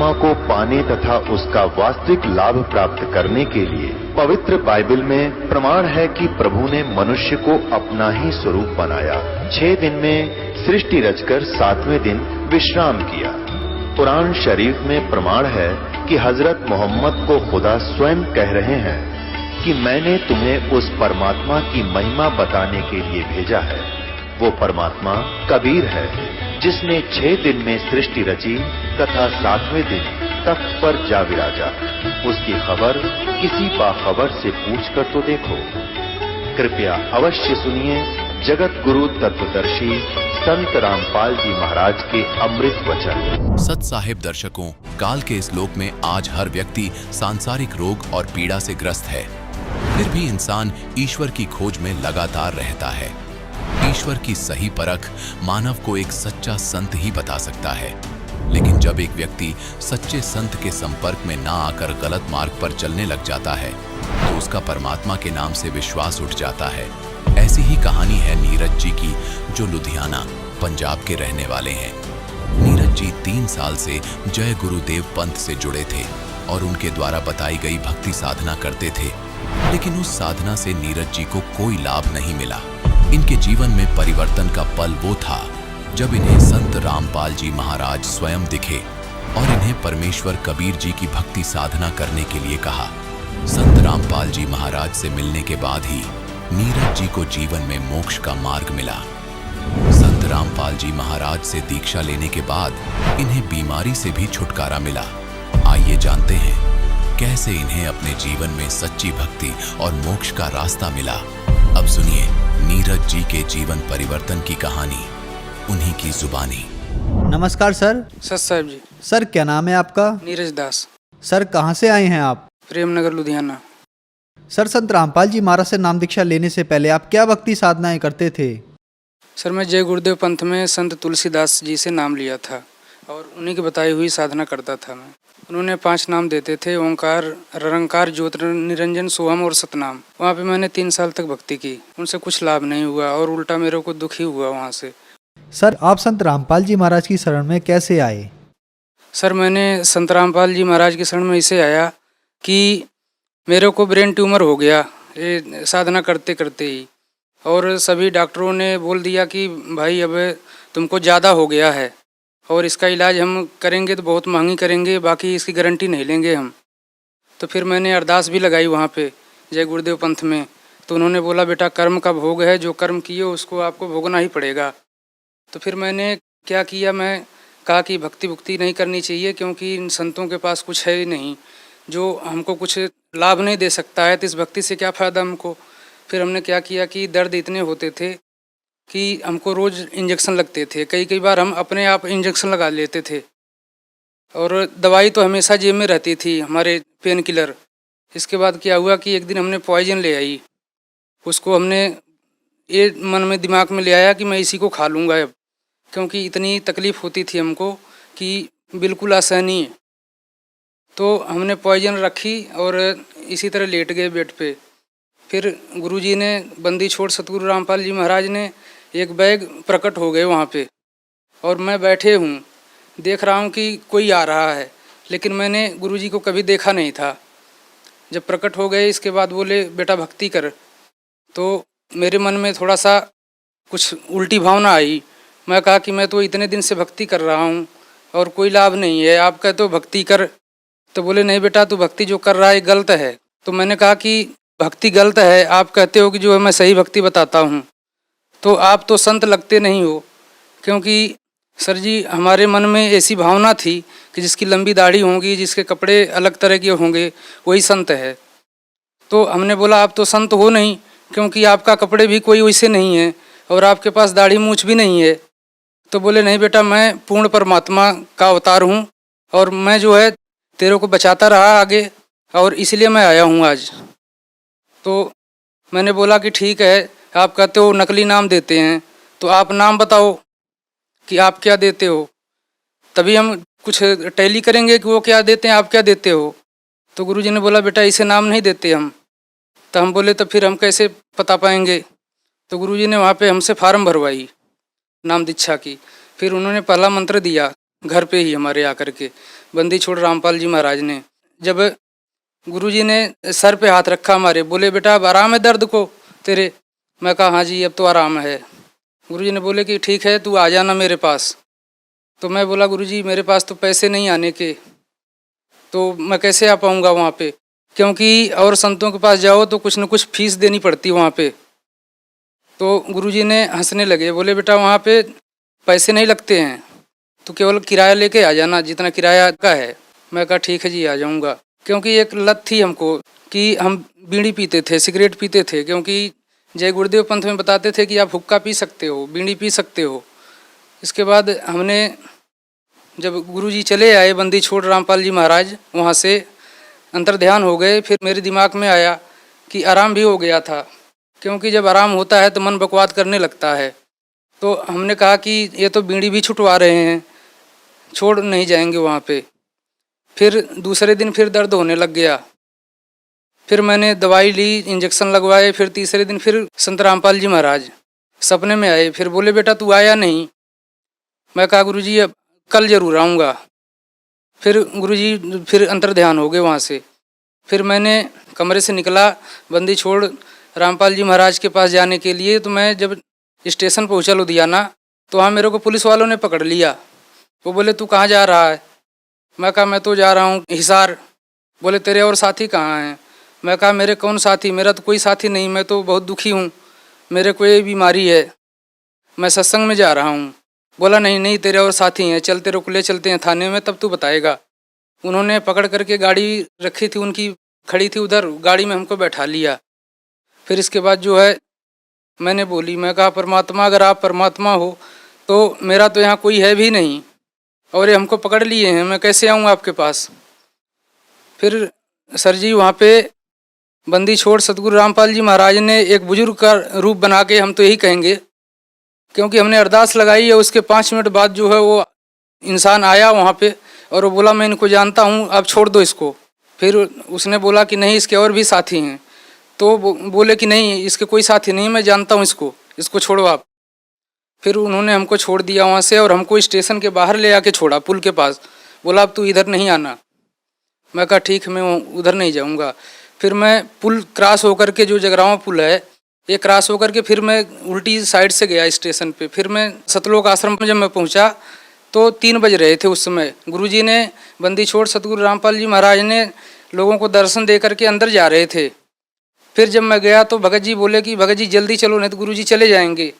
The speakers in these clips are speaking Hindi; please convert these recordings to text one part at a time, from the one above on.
परमात्मा को पाने तथा उसका वास्तविक लाभ प्राप्त करने के लिए पवित्र बाइबल में प्रमाण है कि प्रभु ने मनुष्य को अपना ही स्वरूप बनाया। 6 दिन में सृष्टि रचकर 7वें दिन विश्राम किया। कुरान शरीफ में प्रमाण है कि हजरत मोहम्मद को खुदा स्वयं कह रहे हैं कि मैंने तुम्हें उस परमात्मा की महिमा बताने के लिए भेजा है। वो परमात्मा कबीर है जिसने 6 दिन में सृष्टि रची तथा 7वें दिन तख्त पर जा विराजा। उसकी खबर किसी बाखबर से पूछकर तो देखो। कृपया अवश्य सुनिए जगत गुरु तत्वदर्शी संत रामपाल जी महाराज के अमृत वचन। सत साहिब दर्शकों, काल के इस लोक में आज हर व्यक्ति सांसारिक रोग और पीड़ा से ग्रस्त है। फिर भी इंसान ईश्वर की खोज में लगातार रहता है। ईश्वर की सही परख मानव को एक सच्चा संत ही बता सकता है। लेकिन जब एक व्यक्ति सच्चे संत के संपर्क में ना आकर गलत मार्ग पर चलने लग जाता है तो उसका परमात्मा के नाम से विश्वास उठ जाता है। ऐसी ही कहानी है नीरज जी की, जो लुधियाना पंजाब के रहने वाले हैं। नीरज जी 3 साल से जय गुरुदेव पंथ से जुड़े थे और उनके द्वारा बताई गई भक्ति साधना करते थे। लेकिन उस साधना से नीरज जी को कोई लाभ नहीं मिला। इनके जीवन में परिवर्तन का पल वो था जब इन्हें संत रामपाल जी महाराज स्वयं दिखे और इन्हें परमेश्वर कबीर जी की भक्ति साधना करने के लिए कहा। संत रामपाल जी महाराज से मिलने के बाद ही नीरज जी को जीवन में मोक्ष का मार्ग मिला। संत रामपाल जी महाराज से दीक्षा लेने के बाद इन्हें बीमारी से भी छुटकारा मिला। आइए जानते हैं कैसे इन्हें अपने जीवन में सच्ची भक्ति और मोक्ष का रास्ता मिला। अब सुनिए नीरज जी के जीवन परिवर्तन की कहानी, उन्हीं की जुबानी। नमस्कार सर। सत साहिब जी। सर क्या नाम है आपका? नीरज दास। सर कहाँ से आए हैं आप? प्रेमनगर लुधियाना। सर संत रामपाल जी महाराज से नाम दीक्षा लेने से पहले आप क्या भक्ति साधनाएं करते थे? सर मैं जय गुरुदेव पंथ में संत तुलसीदास जी से नाम लिया था और उन्हीं की बताई हुई साधना करता था मैं। उन्होंने 5 नाम देते थे, ओंकार, निरंकार, ज्योति, निरंजन, सोहम और सतनाम। वहाँ पे मैंने 3 साल तक भक्ति की। उनसे कुछ लाभ नहीं हुआ और उल्टा मेरे को दुख ही हुआ वहाँ से। सर आप संत रामपाल जी महाराज की शरण में कैसे आए? सर मैंने संत रामपाल जी महाराज की शरण में इसे आया कि मेरे को ब्रेन ट्यूमर हो गया ये साधना करते करते ही, और सभी डॉक्टरों ने बोल दिया कि भाई अब तुमको ज़्यादा हो गया है और इसका इलाज हम करेंगे तो बहुत महंगी करेंगे, बाकी इसकी गारंटी नहीं लेंगे हम। तो फिर मैंने अरदास भी लगाई वहाँ पे जय गुरुदेव पंथ में। तो उन्होंने बोला बेटा कर्म का भोग है, जो कर्म किए उसको आपको भोगना ही पड़ेगा। तो फिर मैंने क्या किया, मैं कहा कि भक्ति नहीं करनी चाहिए क्योंकि इन संतों के पास कुछ है ही नहीं जो हमको कुछ लाभ नहीं दे सकता है, तो इस भक्ति से क्या फ़ायदा हमको। फिर हमने क्या किया कि दर्द इतने होते थे कि हमको रोज़ इंजेक्शन लगते थे। कई बार हम अपने आप इंजेक्शन लगा लेते थे और दवाई तो हमेशा जेब में रहती थी, हमारे पेन किलर। इसके बाद क्या हुआ कि एक दिन हमने पॉइजन ले आई। उसको हमने ये मन में दिमाग में ले आया कि मैं इसी को खा लूँगा अब, क्योंकि इतनी तकलीफ़ होती थी हमको कि बिल्कुल असहनीय। तो हमने पॉइजन रखी और इसी तरह लेट गए बेड पे। फिर गुरुजी ने, बंदी छोड़ सतगुरु रामपाल जी महाराज ने एक बैग प्रकट हो गए वहाँ पे, और मैं बैठे हूँ, देख रहा हूँ कि कोई आ रहा है, लेकिन मैंने गुरुजी को कभी देखा नहीं था। जब प्रकट हो गए इसके बाद बोले बेटा भक्ति कर, तो मेरे मन में थोड़ा सा कुछ उल्टी भावना आई। मैं कहा कि मैं तो इतने दिन से भक्ति कर रहा हूँ और कोई लाभ नहीं है, आप कहते हो भक्ति कर। तो बोले नहीं बेटा तू भक्ति जो कर रहा है गलत है। तो मैंने कहा कि भक्ति गलत है, आप कहते हो कि जो है मैं सही भक्ति बताता हूँ, तो आप तो संत लगते नहीं हो। क्योंकि सर जी हमारे मन में ऐसी भावना थी कि जिसकी लंबी दाढ़ी होगी, जिसके कपड़े अलग तरह के होंगे, वही संत है। तो हमने बोला आप तो संत हो नहीं, क्योंकि आपका कपड़े भी कोई वैसे नहीं है और आपके पास दाढ़ी मूछ भी नहीं है। तो बोले नहीं बेटा मैं पूर्ण परमात्मा का अवतार हूँ और मैं जो है तेरे को बचाता रहा आगे, और इसलिए मैं आया हूँ आज। तो मैंने बोला कि ठीक है, आप कहते हो नकली नाम देते हैं, तो आप नाम बताओ कि आप क्या देते हो, तभी हम कुछ टैली करेंगे कि वो क्या देते हैं आप क्या देते हो। तो गुरुजी ने बोला बेटा इसे नाम नहीं देते हम। तो हम बोले तो फिर हम कैसे पता पाएंगे। तो गुरुजी ने वहाँ पे हमसे फार्म भरवाई नाम दीक्षा की। फिर उन्होंने पहला मंत्र दिया घर पे ही हमारे आकर के बंदी छोड़ रामपाल जी महाराज ने। जब गुरुजी ने सर पे हाथ रखा हमारे, बोले बेटा अब आराम है दर्द को तेरे? मैं कहा हाँ जी अब तो आराम है। गुरुजी ने बोले कि ठीक है तू आ जाना मेरे पास। तो मैं बोला गुरुजी मेरे पास तो पैसे नहीं आने के, तो मैं कैसे आ पाऊँगा वहाँ पे, क्योंकि और संतों के पास जाओ तो कुछ न कुछ फीस देनी पड़ती वहाँ पे। तो गुरुजी ने हंसने लगे, बोले बेटा वहाँ पे पैसे नहीं लगते हैं, तो केवल किराया लेके आ जाना जितना किराया का है। मैं कहा ठीक है जी आ जाऊँगा। क्योंकि एक लत थी हमको कि हम बीड़ी पीते थे, सिगरेट पीते थे, क्योंकि जय गुरुदेव पंथ में बताते थे कि आप हुक्का पी सकते हो, बीड़ी पी सकते हो। इसके बाद हमने जब गुरुजी चले आए बंदी छोड़ रामपाल जी महाराज, वहाँ से अंतर ध्यान हो गए, फिर मेरे दिमाग में आया कि आराम भी हो गया था, क्योंकि जब आराम होता है तो मन बकवाद करने लगता है। तो हमने कहा कि ये तो बीड़ी भी छुटवा रहे हैं, छोड़ नहीं जाएंगे वहाँ पे। फिर दूसरे दिन फिर दर्द होने लग गया, फिर मैंने दवाई ली, इंजेक्शन लगवाए। फिर तीसरे दिन फिर संत रामपाल जी महाराज सपने में आए, फिर बोले बेटा तू आया नहीं। मैं कहा गुरुजी अब कल जरूर आऊँगा। फिर गुरुजी फिर अंतर ध्यान हो गए वहाँ से। फिर मैंने कमरे से निकला बंदी छोड़ रामपाल जी महाराज के पास जाने के लिए। तो मैं जब स्टेशन पहुँचा लुधियाना, तो वहाँ मेरे को पुलिस वालों ने पकड़ लिया। वो बोले तू कहाँ जा रहा है? मैं कहा मैं तो जा रहा हूँ हिसार। बोले तेरे और साथी कहाँ हैं? मैं कहा मेरे कौन साथी, मेरा तो कोई साथी नहीं, मैं तो बहुत दुखी हूँ, मेरे को ये बीमारी है, मैं सत्संग में जा रहा हूँ। बोला नहीं नहीं तेरे और साथी हैं, चल तेरे को ले चलते हैं थाने में, तब तू बताएगा। उन्होंने पकड़ करके गाड़ी रखी थी उनकी, खड़ी थी उधर, गाड़ी में हमको बैठा लिया। फिर इसके बाद जो है मैंने बोली, मैं कहा परमात्मा अगर आप परमात्मा हो तो मेरा तो यहाँ कोई है भी नहीं, और ये हमको पकड़ लिए हैं, मैं कैसे आऊँ आपके पास? फिर सर जी वहाँ पे बंदी छोड़ सतगुरु रामपाल जी महाराज ने एक बुजुर्ग का रूप बना के, हम तो यही कहेंगे, क्योंकि हमने अरदास लगाई है, उसके 5 मिनट बाद जो है वो इंसान आया वहाँ पे और वो बोला मैं इनको जानता हूँ, आप छोड़ दो इसको। फिर उसने बोला कि नहीं इसके और भी साथी हैं, तो बोले कि नहीं इसके कोई साथी नहीं, मैं जानता हूँ इसको छोड़ो आप। फिर उन्होंने हमको छोड़ दिया वहाँ से और हमको स्टेशन के बाहर ले आके छोड़ा पुल के पास। बोला अब तू इधर नहीं आना। मैं कहा ठीक मैं उधर नहीं जाऊँगा। फिर मैं पुल क्रॉस होकर के, जो जगरावां पुल है ये क्रॉस होकर के, फिर मैं उल्टी साइड से गया स्टेशन पे। फिर मैं सतलोक आश्रम में जब मैं पहुँचा तो 3 बज रहे थे उस समय। गुरुजी ने बंदी छोड़ सतगुरु रामपाल जी महाराज ने लोगों को दर्शन दे करके अंदर जा रहे थे। फिर जब मैं गया तो भगत जी बोले कि भगत जी जल्दी चलो नहीं तो गुरुजी चले जाएंगे।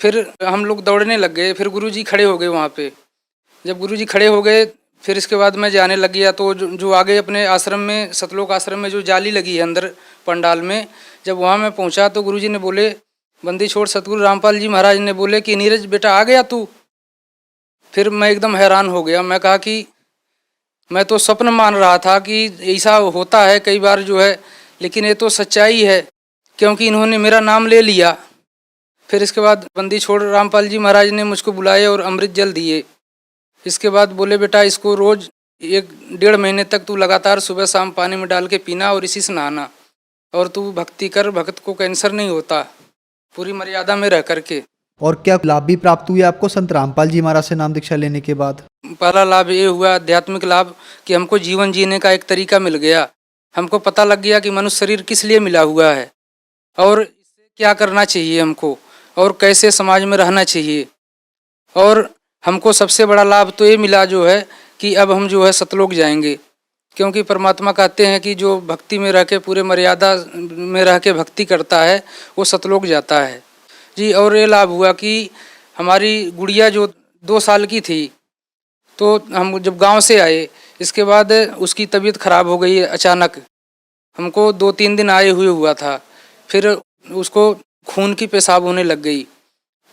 फिर हम लोग दौड़ने लग गए, फिर गुरुजी खड़े हो गए वहाँ पे। जब गुरुजी खड़े हो गए फिर इसके बाद मैं जाने लग गया। तो जो आगे अपने आश्रम में, सतलोक आश्रम में जो जाली लगी है अंदर पंडाल में, जब वहाँ मैं पहुँचा तो गुरुजी ने बोले, बंदी छोड़ सतगुरु रामपाल जी महाराज ने बोले कि नीरज बेटा आ गया तू? फिर मैं एकदम हैरान हो गया। मैं कहा कि मैं तो स्वप्न मान रहा था कि ऐसा होता है कई बार जो है, लेकिन ये तो सच्चाई है, क्योंकि इन्होंने मेरा नाम ले लिया। फिर इसके बाद बंदी छोड़ रामपाल जी महाराज ने मुझको बुलाए और अमृत जल दिए। इसके बाद बोले बेटा इसको रोज़ 1-1.5 महीने तक तू लगातार सुबह शाम पानी में डाल के पीना और इसी से नहाना, और तू भक्ति कर, भक्त को कैंसर नहीं होता, पूरी मर्यादा में रह करके। और क्या लाभ भी प्राप्त हुए आपको संत रामपाल जी महाराज से नाम दीक्षा लेने के बाद? पहला लाभ ये हुआ आध्यात्मिक लाभ कि हमको जीवन जीने का एक तरीका मिल गया। हमको पता लग गया कि मनुष्य शरीर किस लिए मिला हुआ है और इससे क्या करना चाहिए हमको, और कैसे समाज में रहना चाहिए। और हमको सबसे बड़ा लाभ तो ये मिला जो है कि अब हम जो है सतलोक जाएंगे, क्योंकि परमात्मा कहते हैं कि जो भक्ति में रह के, पूरे मर्यादा में रह के भक्ति करता है वो सतलोक जाता है जी। और ये लाभ हुआ कि हमारी गुड़िया जो 2 साल की थी, तो हम जब गांव से आए इसके बाद उसकी तबीयत खराब हो गई अचानक। हमको 2-3 दिन आए हुए हुआ था, फिर उसको खून की पेशाब होने लग गई।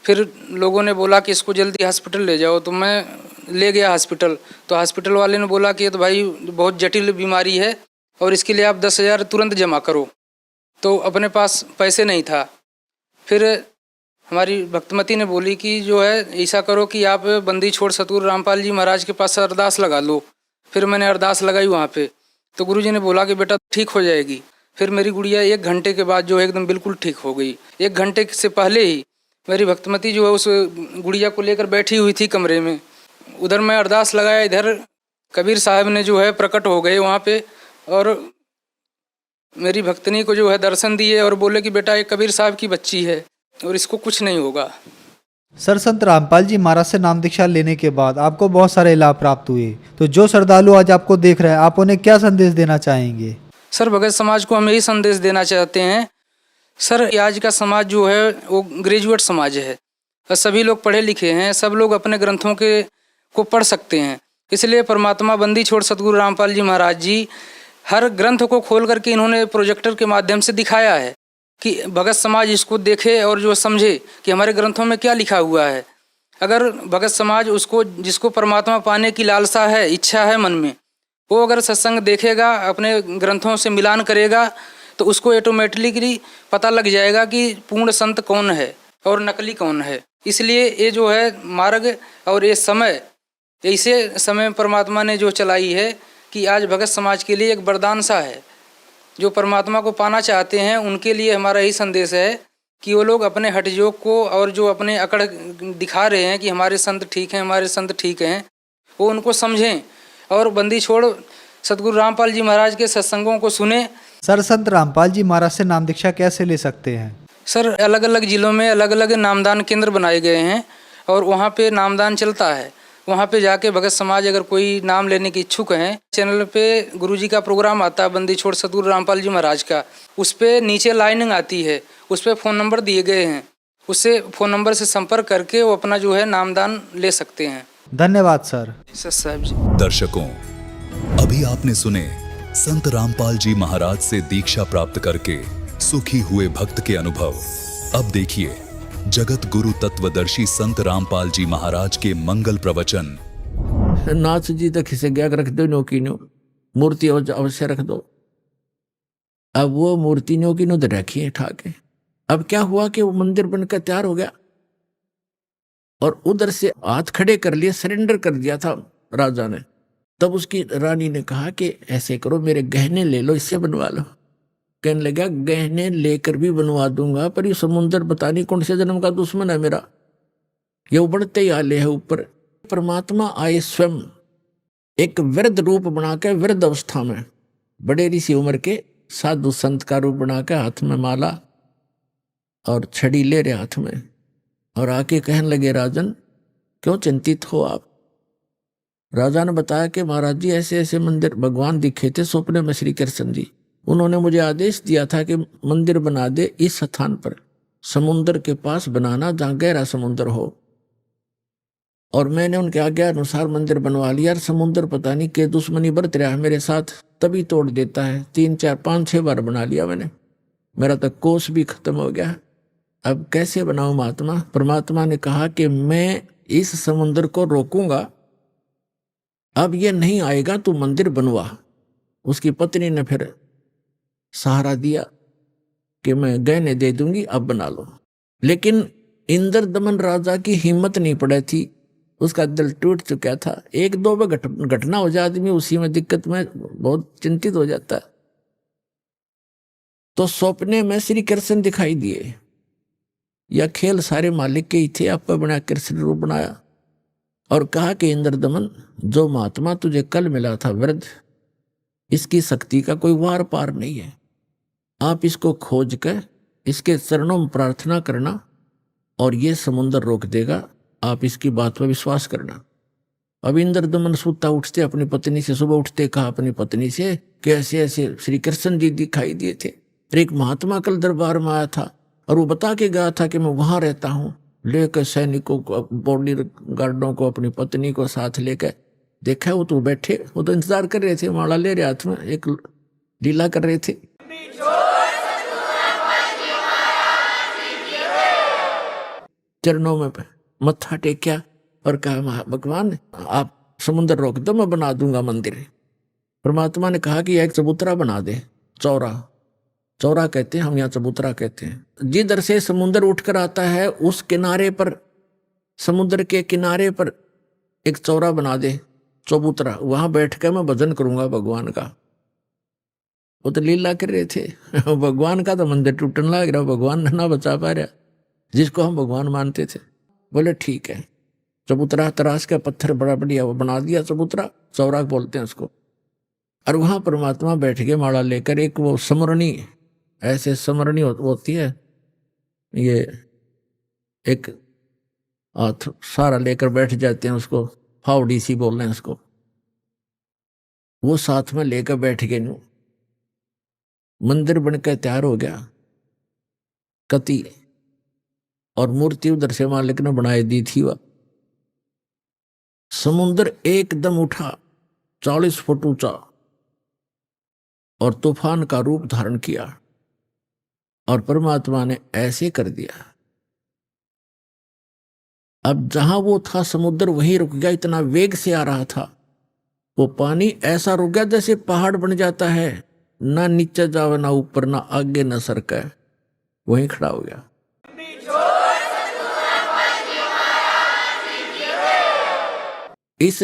फिर लोगों ने बोला कि इसको जल्दी हॉस्पिटल ले जाओ, तो मैं ले गया हॉस्पिटल। तो हॉस्पिटल वाले ने बोला कि ये तो भाई बहुत जटिल बीमारी है और इसके लिए आप 10,000 तुरंत जमा करो। तो अपने पास पैसे नहीं था। फिर हमारी भक्तमती ने बोली कि जो है ऐसा करो कि आप बंदी छोड़ सतगुरु रामपाल जी महाराज के पास अरदास लगा लो। फिर मैंने अरदास लगाई वहाँ पे, तो गुरुजी ने बोला कि बेटा ठीक हो जाएगी। फिर मेरी गुड़िया 1 घंटे के बाद जो है एकदम बिल्कुल ठीक हो गई। 1 घंटे से पहले ही मेरी भक्तमती जो है उस गुड़िया को लेकर बैठी हुई थी कमरे में, उधर मैं अरदास लगाया, इधर कबीर साहब ने जो है प्रकट हो गए वहाँ पे, और मेरी भक्तनी को जो है दर्शन दिए और बोले कि बेटा ये कबीर साहब की बच्ची है और इसको कुछ नहीं होगा। सर, संत रामपाल जी महाराज से नाम दीक्षा लेने के बाद आपको बहुत सारे लाभ प्राप्त हुए, तो जो श्रद्धालु आज आपको देख रहे हैं, आप उन्हें क्या संदेश देना चाहेंगे? सर, भगत समाज को हम यही संदेश देना चाहते हैं। सर, आज का समाज जो है वो ग्रेजुएट समाज है, सभी लोग पढ़े लिखे हैं, सब लोग अपने ग्रंथों को पढ़ सकते हैं। इसलिए परमात्मा बंदी छोड़ सतगुरु रामपाल जी महाराज जी हर ग्रंथ को खोल करके इन्होंने प्रोजेक्टर के माध्यम से दिखाया है कि भगत समाज इसको देखे और जो समझे कि हमारे ग्रंथों में क्या लिखा हुआ है। अगर भगत समाज उसको, जिसको परमात्मा पाने की लालसा है, इच्छा है मन में, वो अगर सत्संग देखेगा, अपने ग्रंथों से मिलान करेगा, तो उसको ऑटोमेटिकली पता लग जाएगा कि पूर्ण संत कौन है और नकली कौन है। इसलिए ये जो है मार्ग और ये समय, ऐसे समय परमात्मा ने जो चलाई है कि आज भगत समाज के लिए एक वरदान सा है। जो परमात्मा को पाना चाहते हैं उनके लिए हमारा यही संदेश है कि वो लोग अपने हठ योग को और जो अपने अकड़ दिखा रहे हैं कि हमारे संत ठीक हैं, हमारे संत ठीक हैं, वो उनको समझें और बंदी छोड़ सतगुरु रामपाल जी महाराज के सत्संगों को सुने। सर, संत रामपाल जी महाराज से नाम दीक्षा कैसे ले सकते हैं? सर, अलग अलग ज़िलों में अलग अलग नामदान केंद्र बनाए गए हैं और वहाँ पे नामदान चलता है। वहाँ पे जाके भगत समाज अगर कोई नाम लेने की इच्छुक हैं, चैनल पे गुरुजी का प्रोग्राम आता है बंदी छोड़ सतगुरु रामपाल जी महाराज का, उस पर नीचे लाइनिंग आती है, उस पर फ़ोन नंबर दिए गए हैं, उससे फ़ोन नंबर से संपर्क करके वो अपना जो है नामदान ले सकते हैं। धन्यवाद सर। साहब जी। दर्शकों, अभी आपने सुने संत रामपाल जी महाराज से दीक्षा प्राप्त करके सुखी हुए भक्त के अनुभव। अब देखिए जगत गुरु तत्वदर्शी संत रामपाल जी महाराज के मंगल प्रवचन। नाथ जी तक खिसे गया रख दो न्योकी नो, मूर्ति अवश्य रख दो। अब वो मूर्ति न्योकी नो तो रखी है ठाके। अब क्या हुआ कि वो मंदिर बनकर तैयार हो गया और उधर से हाथ खड़े कर लिए, सरेंडर कर दिया था राजा ने। तब उसकी रानी ने कहा कि ऐसे करो, मेरे गहने ले लो, इससे बनवा लो। कहने लगा गहने लेकर भी बनवा दूंगा, पर ये समुंदर पता नहीं कौन से जन्म का दुश्मन है मेरा, ये उबड़ते ही आले है ऊपर। परमात्मा आए स्वयं एक वृद्ध रूप बनाकर, वृद्ध अवस्था में बड़े ऋषि उम्र के साधु संत का रूप बनाकर, हाथ में माला और छड़ी ले रहे हाथ में, और आके कहने लगे राजन क्यों चिंतित हो आप? राजा ने बताया कि महाराज जी ऐसे ऐसे मंदिर भगवान दिखे थे स्वप्न में श्री कृष्ण जी, उन्होंने मुझे आदेश दिया था कि मंदिर बना दे इस स्थान पर, समुद्र के पास बनाना जहाँ गहरा समुद्र हो। और मैंने उनके आज्ञा अनुसार मंदिर बनवा लिया। समुद्र पता नहीं के दुश्मनी बरत रहा है मेरे साथ, तभी तोड़ देता है। 3 4 5 6 बार बना लिया मैंने, मेरा तक कोष भी खत्म हो गया। अब कैसे बनाऊं महात्मा? परमात्मा ने कहा कि मैं इस समुद्र को रोकूंगा, अब ये नहीं आएगा, तू मंदिर बनवा। उसकी पत्नी ने फिर सहारा दिया कि मैं गहने दे दूंगी, अब बना लो। लेकिन इंद्र दमन राजा की हिम्मत नहीं पड़ी थी, उसका दिल टूट चुका था। 1-2 बार घटना हो जाए आदमी उसी में दिक्कत में बहुत चिंतित हो जाता है। तो सपने में श्री कृष्ण दिखाई दिए, या खेल सारे मालिक के ही थे, आप बना कृष्ण रूप बनाया और कहा कि इंद्र दमन, जो महात्मा तुझे कल मिला था वृद्ध, इसकी शक्ति का कोई वार पार नहीं है। आप इसको खोज कर इसके चरणों में प्रार्थना करना और ये समुद्र रोक देगा, आप इसकी बात पर विश्वास करना। अब इंद्र दमन सुता उठते अपनी पत्नी से, सुबह उठते कहा अपनी पत्नी से कि ऐसे ऐसे श्री कृष्ण जी दिखाई दिए थे। एक महात्मा कल दरबार में आया था और वो बता के गया था कि मैं वहां रहता हूँ। लेकर सैनिकों को, बॉडी गार्डों को, अपनी पत्नी को साथ लेकर देखा, वो तो बैठे, वो तो इंतजार कर रहे थे, माला ले रहे हाथ में, एक लीला कर रहे थे। चरणों में मत्था टेक्या और कहा भगवान आप समुद्र रोक दो, मैं बना दूंगा मंदिर। परमात्मा ने कहा कि एक चबूतरा बना दे, चौरा, चौरा कहते हैं हम, यहाँ चबूतरा कहते हैं। जिधर से समुद्र उठकर आता है उस किनारे पर, समुद्र के किनारे पर एक चौरा बना दे, चबूतरा, वहां बैठ कर मैं भजन करूंगा भगवान का। वो तो लीला कर रहे थे, भगवान का तो मंदिर टूटने लग रहा, भगवान ना बचा पा रहा जिसको हम भगवान मानते थे। बोले ठीक है। चबूतरा तराश का पत्थर बड़ा बढ़िया वो बना दिया, चबूतरा चौराक बोलते हैं उसको। और वहां परमात्मा बैठ के माला लेकर, एक वो समरणी, ऐसे समरणी होती है, ये एक हाथ सारा लेकर बैठ जाते हैं, उसको फावड़ी सी बोल रहे हैं उसको, वो साथ में लेकर बैठ गए। नु मंदिर बनकर तैयार हो गया कति, और मूर्ति उधर से मालिक ने बनाई दी थी। वह समुद्र एकदम उठा 40 फुट ऊंचा और तूफान का रूप धारण किया, और परमात्मा ने ऐसे कर दिया। अब जहां वो था समुद्र वहीं रुक गया, इतना वेग से आ रहा था वो पानी, ऐसा रुक गया जैसे पहाड़ बन जाता है, ना नीचे जावे ना ऊपर, ना आगे ना सरके, वहीं खड़ा हो गया। इस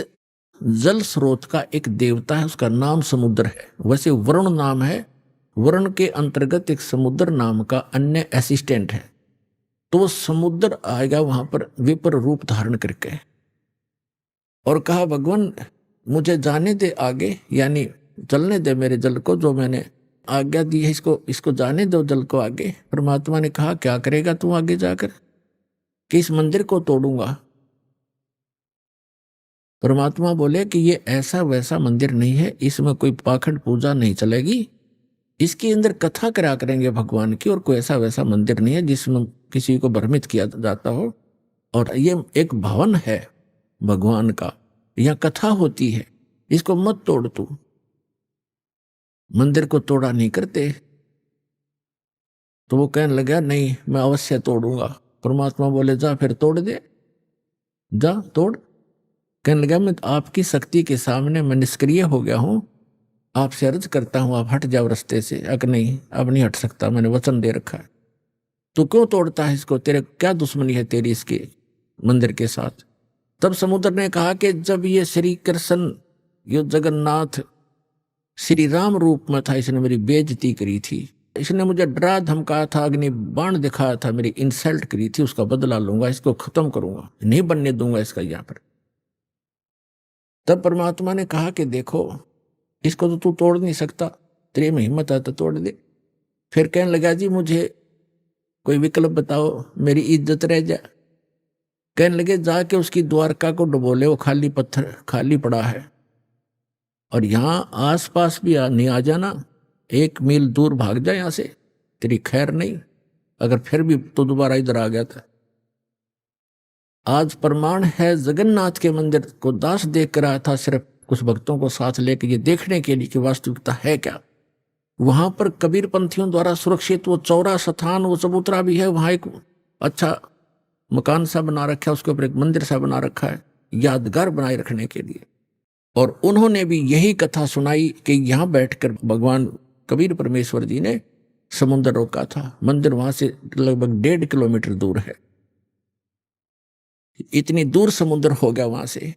जल स्रोत का एक देवता है, उसका नाम समुद्र है। वैसे वरुण नाम है, वरुण के अंतर्गत एक समुद्र नाम का अन्य असिस्टेंट है। तो वो समुद्र आएगा वहां पर विपर रूप धारण करके, और कहा भगवान मुझे जाने दे आगे, यानी चलने दे मेरे जल को, जो मैंने आज्ञा दी है इसको जाने दो जल को आगे। परमात्मा ने कहा क्या करेगा तू आगे जाकर? कि इस मंदिर को तोड़ूंगा। परमात्मा बोले कि ये ऐसा वैसा मंदिर नहीं है, इसमें कोई पाखंड पूजा नहीं चलेगी, इसके अंदर कथा करा करेंगे भगवान की, और कोई ऐसा वैसा मंदिर नहीं है जिसमें किसी को भ्रमित किया जाता हो। और ये एक भवन है भगवान का, यहाँ कथा होती है, इसको मत तोड़ तू। मंदिर को तोड़ा नहीं करते। तो वो कहने लगा नहीं मैं अवश्य तोड़ूंगा। परमात्मा बोले जा फिर तोड़ दे, जा तोड़। कहने लगा मैं आपकी शक्ति के सामने मैं निष्क्रिय हो गया हूं, आपसे अर्ज करता हूं आप हट जाओ रास्ते से। अगर नहीं अब नहीं हट सकता, मैंने वचन दे रखा है। तू क्यों तोड़ता है इसको, तेरे क्या दुश्मनी है तेरी इसके मंदिर के साथ? तब समुद्र ने कहा कि जब ये श्री कृष्ण ये जगन्नाथ श्री राम रूप में था, इसने मेरी बेइज्जती करी थी, इसने मुझे डरा धमकाया था, अग्नि बाण दिखाया था, मेरी इंसल्ट करी थी, उसका बदला लूंगा, इसको खत्म करूंगा, नहीं बनने दूंगा इसका यहाँ पर। तब परमात्मा ने कहा कि देखो इसको तो तू तोड़ नहीं सकता, तेरे में हिम्मत है तो तोड़ दे। फिर कहने लगा जी मुझे कोई विकल्प बताओ, मेरी इज्जत रह जाए। कहने लगे जाके उसकी द्वारका को डुबोले, वो खाली पत्थर खाली पड़ा है, और यहां आसपास भी नहीं आ जाना, 1 मील दूर भाग जा यहां से, तेरी खैर नहीं। अगर फिर भी तो दोबारा इधर आ गया था। आज प्रमाण है जगन्नाथ के मंदिर को दास देख कर आया था, सिर्फ कुछ भक्तों को साथ लेकर ये देखने के लिए कि वास्तविकता है क्या। वहां पर कबीर पंथियों द्वारा सुरक्षित वो चौरा स्थान, वो चबूतरा भी है, वहां एक अच्छा मकान सा बना रखा है, उसके ऊपर एक मंदिर सा बना रखा है यादगार बनाए रखने के लिए। और उन्होंने भी यही कथा सुनाई कि यहां बैठकर भगवान कबीर परमेश्वर जी ने समुद्र रोका था। मंदिर वहां से लगभग 1.5 किलोमीटर दूर है, इतनी दूर समुद्र हो गया वहां से।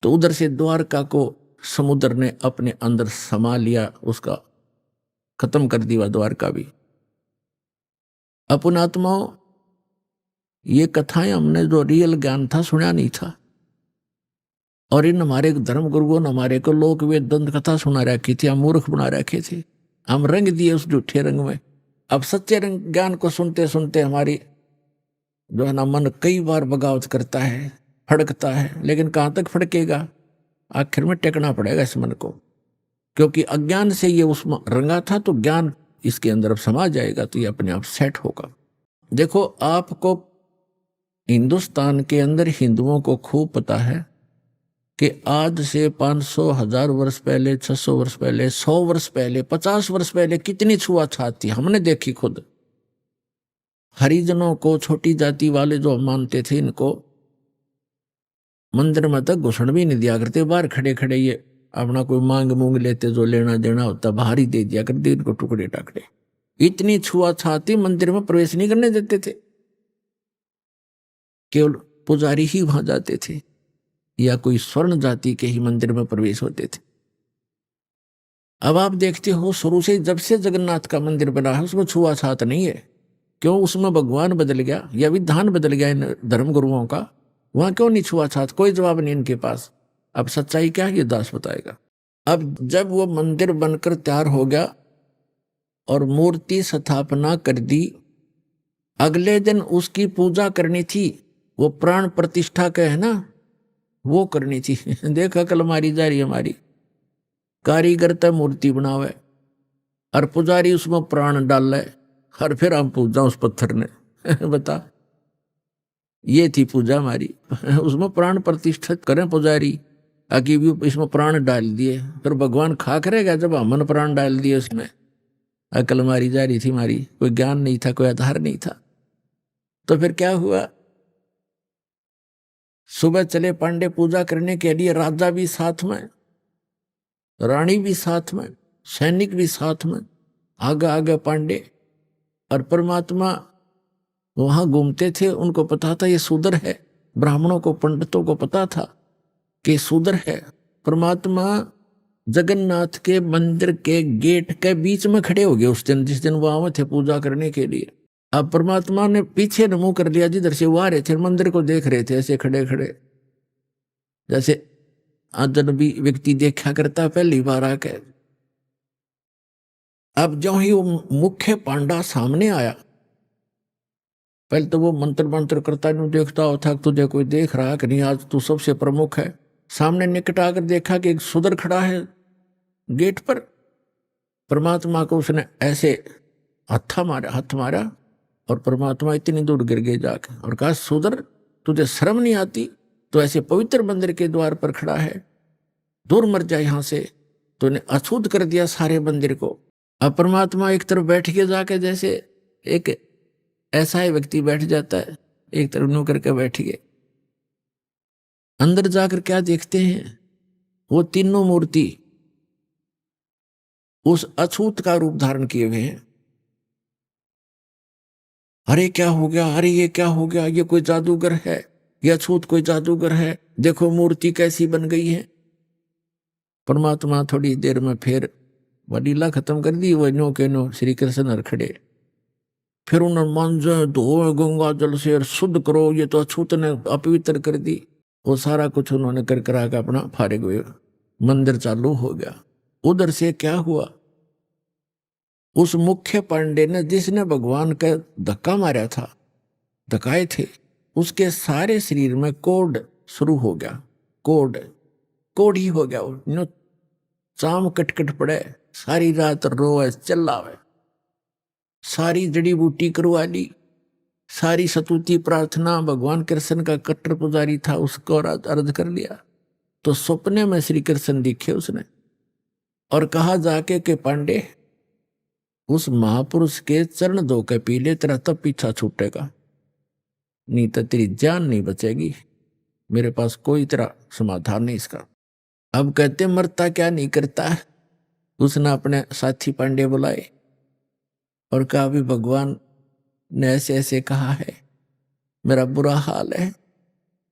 तो उधर से द्वारका को समुद्र ने अपने अंदर समा लिया, उसका खत्म कर दिया द्वारका भी। अपन आत्माओं ये कथाएं हमने जो रियल ज्ञान था सुना नहीं था, और इन हमारे धर्म गुरुओं ने हमारे को लोक वेद दंत कथा सुना रखी थी, हम मूर्ख बना रखे थे, हम रंग दिए उस झूठे रंग में। अब सच्चे रंग ज्ञान को सुनते सुनते हमारी जो है ना मन कई बार बगावत करता है, फड़कता है, लेकिन कहाँ तक फड़केगा, आखिर में टेकना पड़ेगा इस मन को, क्योंकि अज्ञान से ये उसमें रंगा था, तो ज्ञान इसके अंदर अब समा जाएगा तो ये अपने आप सेट होगा। देखो आपको हिंदुस्तान के अंदर हिंदुओं को खूब पता है कि आज से 500 1000 वर्ष पहले, 600 वर्ष पहले, 100 वर्ष पहले, 50 वर्ष पहले कितनी छुआछात थी, हमने देखी खुद। हरिजनों को, छोटी जाति वाले जो मानते थे, इनको मंदिर में तक घुसण भी नहीं दिया करते, बाहर खड़े खड़े ये अपना कोई मांग मूंग लेते, जो लेना देना होता बाहर ही दे दिया करते, इनको टुकड़े टाकड़े। इतनी छुआछाती, मंदिर में प्रवेश नहीं करने देते थे, केवल पुजारी ही वहां जाते थे, या कोई स्वर्ण जाति के ही मंदिर में प्रवेश होते थे। अब आप देखते हो शुरू से जब से जगन्नाथ का मंदिर बना है उसमें छुआछात नहीं है, क्यों उसमें भगवान बदल गया या विधान बदल गया इन धर्म गुरुओं का? वहां क्यों नहीं छुआछात? कोई जवाब नहीं इनके पास। अब सच्चाई क्या है ये दास बताएगा। अब जब वो मंदिर बनकर तैयार हो गया और मूर्ति स्थापना कर दी, अगले दिन उसकी पूजा करनी थी। वो प्राण प्रतिष्ठा का है ना, वो करनी थी। देखा कल मारी जा रही हमारी कारीगर तो मूर्ति बनावे और पुजारी उसमें प्राण डाल ले और फिर हम पूजा उस पत्थर ने। बता, ये थी पूजा हमारी। उसमें प्राण प्रतिष्ठित करें पुजारी, आगे भी इसमें प्राण डाल दिए, फिर भगवान खा करेगा जब हमने प्राण डाल दिए उसमें। अकल मारी जा रही थी हमारी, कोई ज्ञान नहीं था, कोई आधार नहीं था। तो फिर क्या हुआ, सुबह चले पांडे पूजा करने के लिए, राजा भी साथ में, रानी भी साथ में, सैनिक भी साथ में, आगे आगे पांडे। और परमात्मा वहां घूमते थे, उनको पता था ये शूद्र है। ब्राह्मणों को, पंडितों को पता था कि शूद्र है। परमात्मा जगन्नाथ के मंदिर के गेट के बीच में खड़े हो गए उस दिन, जिस दिन वो आए थे पूजा करने के लिए। अब परमात्मा ने पीछे मुंह कर लिया, जिधर से वो आ रहे थे, मंदिर को देख रहे थे ऐसे खड़े खड़े, जैसे अजनबी व्यक्ति देखा करता पहली बार आके। अब जो ही वो मुख्य पांडा सामने आया, पहले तो वो मंत्र करता नहीं देखता होता, तुझे कोई देख रहा कि नहीं, आज तू सबसे प्रमुख है। सामने निकट आकर देखा कि एक शूद्र खड़ा है गेट पर। परमात्मा को उसने ऐसे हाथ मारा और परमात्मा इतनी दूर गिर गए जाके और कहा, शूद्र तुझे शर्म नहीं आती? तो ऐसे पवित्र मंदिर के द्वार पर खड़ा है, दूर मर जाए यहां से। तो ने अछूत कर दिया सारे मंदिर को। अब परमात्मा एक तरफ बैठ के जाके, जैसे एक ऐसा ही व्यक्ति बैठ जाता है, एक तरफ नो करके बैठ गए। अंदर जाकर क्या देखते हैं, वो तीनों मूर्ति उस अछूत का रूप धारण किए हुए हैं। अरे क्या हो गया, अरे ये क्या हो गया, ये कोई जादूगर है, ये अछूत कोई जादूगर है, देखो मूर्ति कैसी बन गई है। परमात्मा थोड़ी देर में फिर लीला खत्म कर दी। वो नो के नो श्री कृष्ण खड़े, फिर उन्होंने मांझे धो गंगा जल से शुद्ध करो, ये तो अछूत ने अपवित्र कर दी। वो सारा कुछ उन्होंने कर करा के अपना फारिग हुए, मंदिर चालू हो गया। उधर से क्या हुआ, उस मुख्य पांडे ने, जिसने भगवान का धक्का मारा था, धक्काए थे, उसके सारे शरीर में कोढ़ शुरू हो गया। कोढ़ ही हो गया। वो चाम कटकट पड़े, सारी रात रोए चिल्लावे, सारी जड़ी बूटी करवा ली, सारी सतुति प्रार्थना। भगवान कृष्ण का कट्टर पुजारी था, उसको अर्ज कर लिया। तो सपने में श्री कृष्ण दिखे उसने और कहा जाके कि पांडे, उस महापुरुष के चरण धो के पी ले, तेरा तब पीछा छूटेगा, नहीं तो तेरी जान नहीं बचेगी। मेरे पास कोई तेरा समाधान नहीं इसका। अब कहते मरता क्या नहीं करता। उसने अपने साथी पांडे बुलाए और कहा, भी भगवान ने ऐसे ऐसे कहा है, मेरा बुरा हाल है,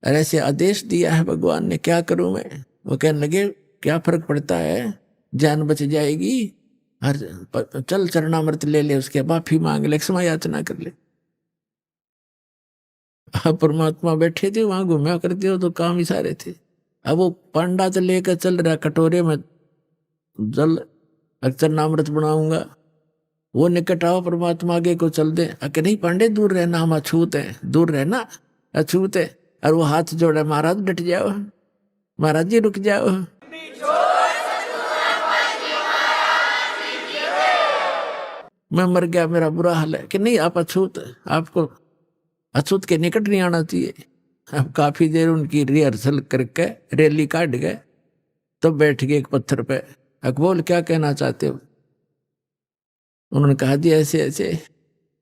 और ऐसे आदेश दिया है भगवान ने, क्या करूं मैं? वो कहने लगे, क्या फर्क पड़ता है, जान बच जाएगी। हर चल चरणामृत ले ले, उसके माफी मांग ले, क्षमा याचना कर ले। परमात्मा बैठे थे वहां, घूमया करते हो तो काम ही सारे थे। अब वो पांडा तो लेकर चल रहा कटोरे में जल, चरणामृत बनाऊंगा। वो निकट आओ, परमात्मा आगे को चल दे। अके नहीं पांडे, दूर रहना, हम अछूत हैं, दूर रहना, अछूत है। और वो हाथ जोड़ा, महाराज डट जाओ, महाराज जी रुक जाओ। मैं मर गया, मेरा बुरा हाल है। कि नहीं, आप अछूत, आपको अछूत के निकट नहीं आना चाहिए। अब काफी देर उनकी रिहर्सल करके रैली काट गए, तो बैठ गए एक पत्थर पे। अकबोल, क्या कहना चाहते हो? उन्होंने कहा, जी ऐसे ऐसे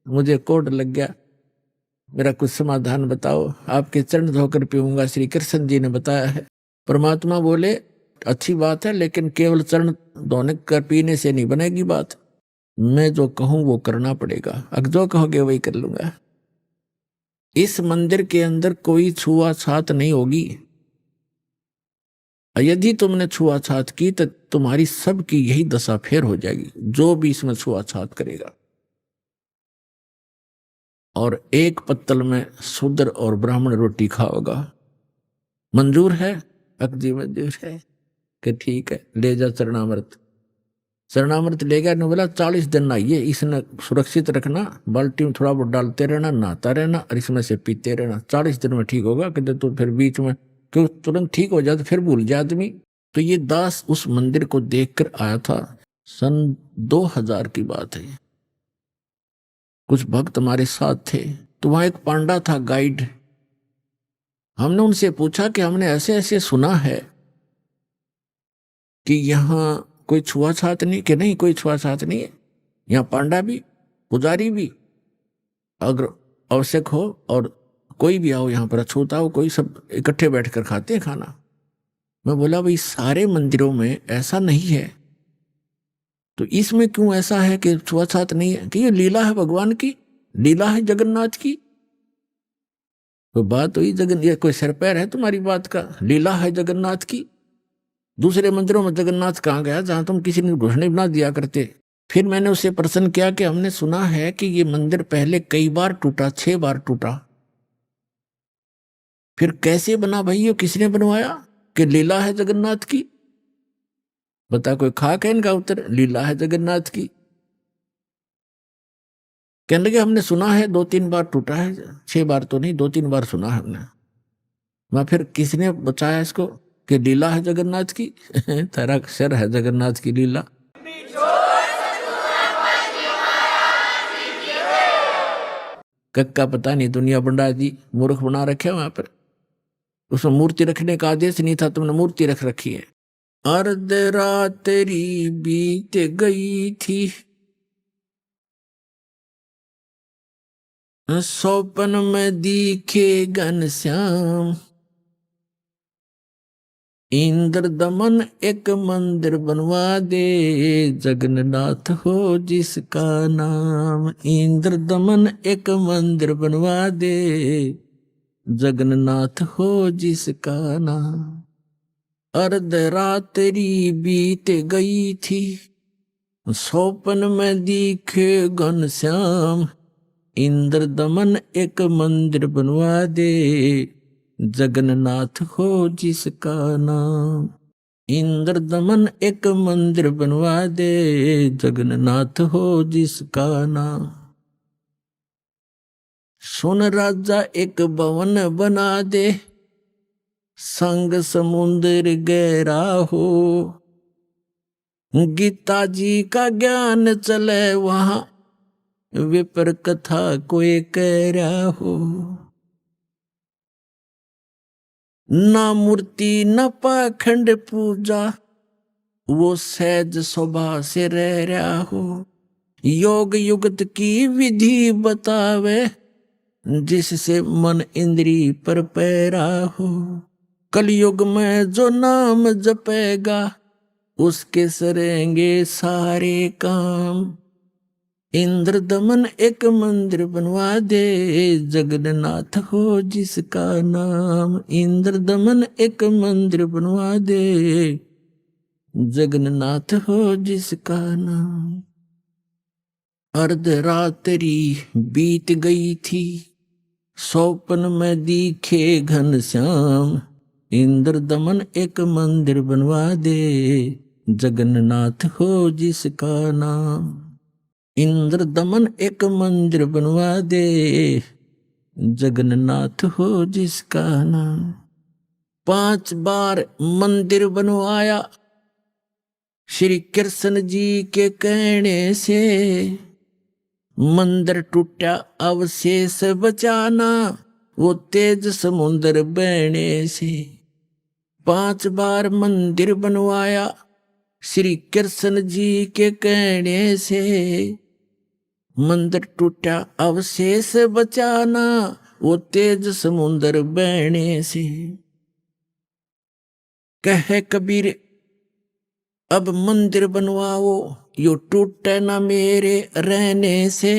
मुझे कोढ़ लग गया, मेरा कुछ समाधान बताओ, आपके चरण धोकर पीऊंगा, श्री कृष्ण जी ने बताया है। परमात्मा बोले, अच्छी बात है, लेकिन केवल चरण धोने कर पीने से नहीं बनेगी बात, मैं जो कहूं वो करना पड़ेगा। अब जो कहोगे वही कर लूंगा। इस मंदिर के अंदर कोई छुआछात नहीं होगी। यदि तुमने छुआछात की तो तुम्हारी सबकी यही दशा फेर हो जाएगी, जो भी इसमें छुआछात करेगा। और एक पत्तल में शूद्र और ब्राह्मण रोटी खाओगा, मंजूर है? अकदी मंजूर है कि ठीक है, ले जा चरणामृत। चरणामृत ले गया ने बोला 40 दिन नहाइए, इसने सुरक्षित रखना, बाल्टी में थोड़ा बहुत डालते रहना, नहाता रहना और इसमें से पीते रहना, 40 दिन में ठीक होगा। कहते तो फिर बीच में क्यों तुरंत ठीक हो जाए तो फिर भूल जाए आदमी। तो ये दास उस मंदिर को देखकर आया था, सन 2000 की बात है। कुछ भक्त हमारे साथ थे, तो वहां एक पांडा था गाइड। हमने उनसे पूछा कि हमने ऐसे ऐसे सुना है कि यहाँ कोई छुआछात नहीं, कि नहीं कोई छुआछात नहीं है, यहाँ पांडा भी पुजारी भी अगर आवश्यक हो और कोई भी आओ यहाँ पर अछूता हो, कोई सब इकट्ठे बैठकर खाते हैं खाना। मैं बोला भाई सारे मंदिरों में ऐसा नहीं है, तो इसमें क्यों ऐसा है कि छुआछात नहीं है? कि ये लीला है भगवान की, लीला है जगन्नाथ की। तो बात हुई ये कोई सिर पैर है तुम्हारी बात का? लीला है जगन्नाथ की। दूसरे मंदिरों में जगन्नाथ कहाँ गया जहां तुम किसी ने घोषणा ना दिया करते? फिर मैंने उससे प्रश्न किया कि हमने सुना है कि ये मंदिर पहले कई बार टूटा, 6 बार टूटा, फिर कैसे बना भाई, ये किसने बनवाया? कि लीला है जगन्नाथ की। बता कोई खाक है इनका उत्तर? लीला है जगन्नाथ की। कहने लगे हमने सुना है 2-3 बार टूटा है, 6 बार तो नहीं, 2-3 बार सुना है हमने। मैं फिर किसने बचाया इसको कि लीला है जगन्नाथ की? तेरा सिर है जगन्नाथ की लीला। कक्का पता नहीं दुनिया बंडा जी मूर्ख बना रखे वहां पर। उसमें मूर्ति रखने का आदेश नहीं था, तुमने मूर्ति रख रखी है। अर्ध रात्रि बीत गई थी, सौपन में दिखे घनश्याम, इंद्र दमन एक मंदिर बनवा दे, जगन्नाथ हो जिसका नाम। इंद्र दमन एक मंदिर बनवा दे, जगन्नाथ हो जिसका नाम। अर्ध रात्रि बीत गई थी, सौपन में दिखे घनश्याम, इंद्र दमन एक मंदिर बनवा दे, जगन्नाथ हो जिसका नाम। इंद्र दमन एक मंदिर बनवा दे, जगन्नाथ हो जिसका नाम। सुन राजा एक भवन बना दे, संग समुद्र गहरा हो, गीता जी का ज्ञान चले वहां, विपर कथा कोई कह रहा हो। ना मूर्ति न पाखंड पूजा, वो सहज स्वभाव से रह रहा हो। योग युगत की विधि बतावे, जिससे मन इंद्री पर पैरा हो। कलयुग में जो नाम जपेगा, उसके सरेंगे सारे काम। इंद्र दमन एक मंदिर बनवा दे, जगन्नाथ हो जिसका नाम। इंद्र दमन एक मंदिर बनवा दे, जगन्नाथ हो जिसका नाम। अर्ध रात्रि बीत गई थी, सौपन में दिखे घनश्याम, इंद्र दमन एक मंदिर बनवा दे, जगन्नाथ हो जिसका नाम। इंद्र दमन एक मंदिर बनवा दे, जगन्नाथ हो जिसका नाम। 5 बार मंदिर बनवाया, श्री कृष्ण जी के कहने से। मंदिर टूटा अवशेष बचाना, वो तेज समुद्र बहने से। 5 बार मंदिर बनवाया, श्री कृष्ण जी के कहने से। मंदिर टूटा अवशेष बचाना, वो तेज समुद्र बहने से। कहे कबीर अब मंदिर बनवाओ, यो टूटे ना मेरे रहने से।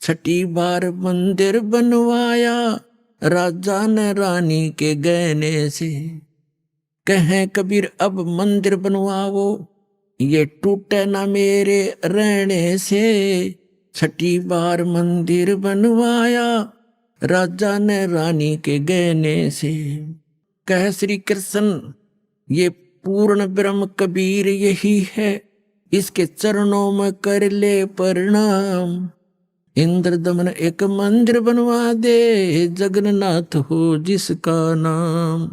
6 बार मंदिर बनवाया, राजा ने रानी के गहने से। कहे कबीर अब मंदिर बनवाओ, ये टूटे ना मेरे रहने से। छठी बार मंदिर बनवाया राजा ने रानी के गहने से। कह श्री कृष्ण ये पूर्ण ब्रह्म कबीर यही है, इसके चरणों में कर ले प्रणाम। इंद्र दमन एक मंदिर बनवा दे, जगन्नाथ हो जिसका नाम।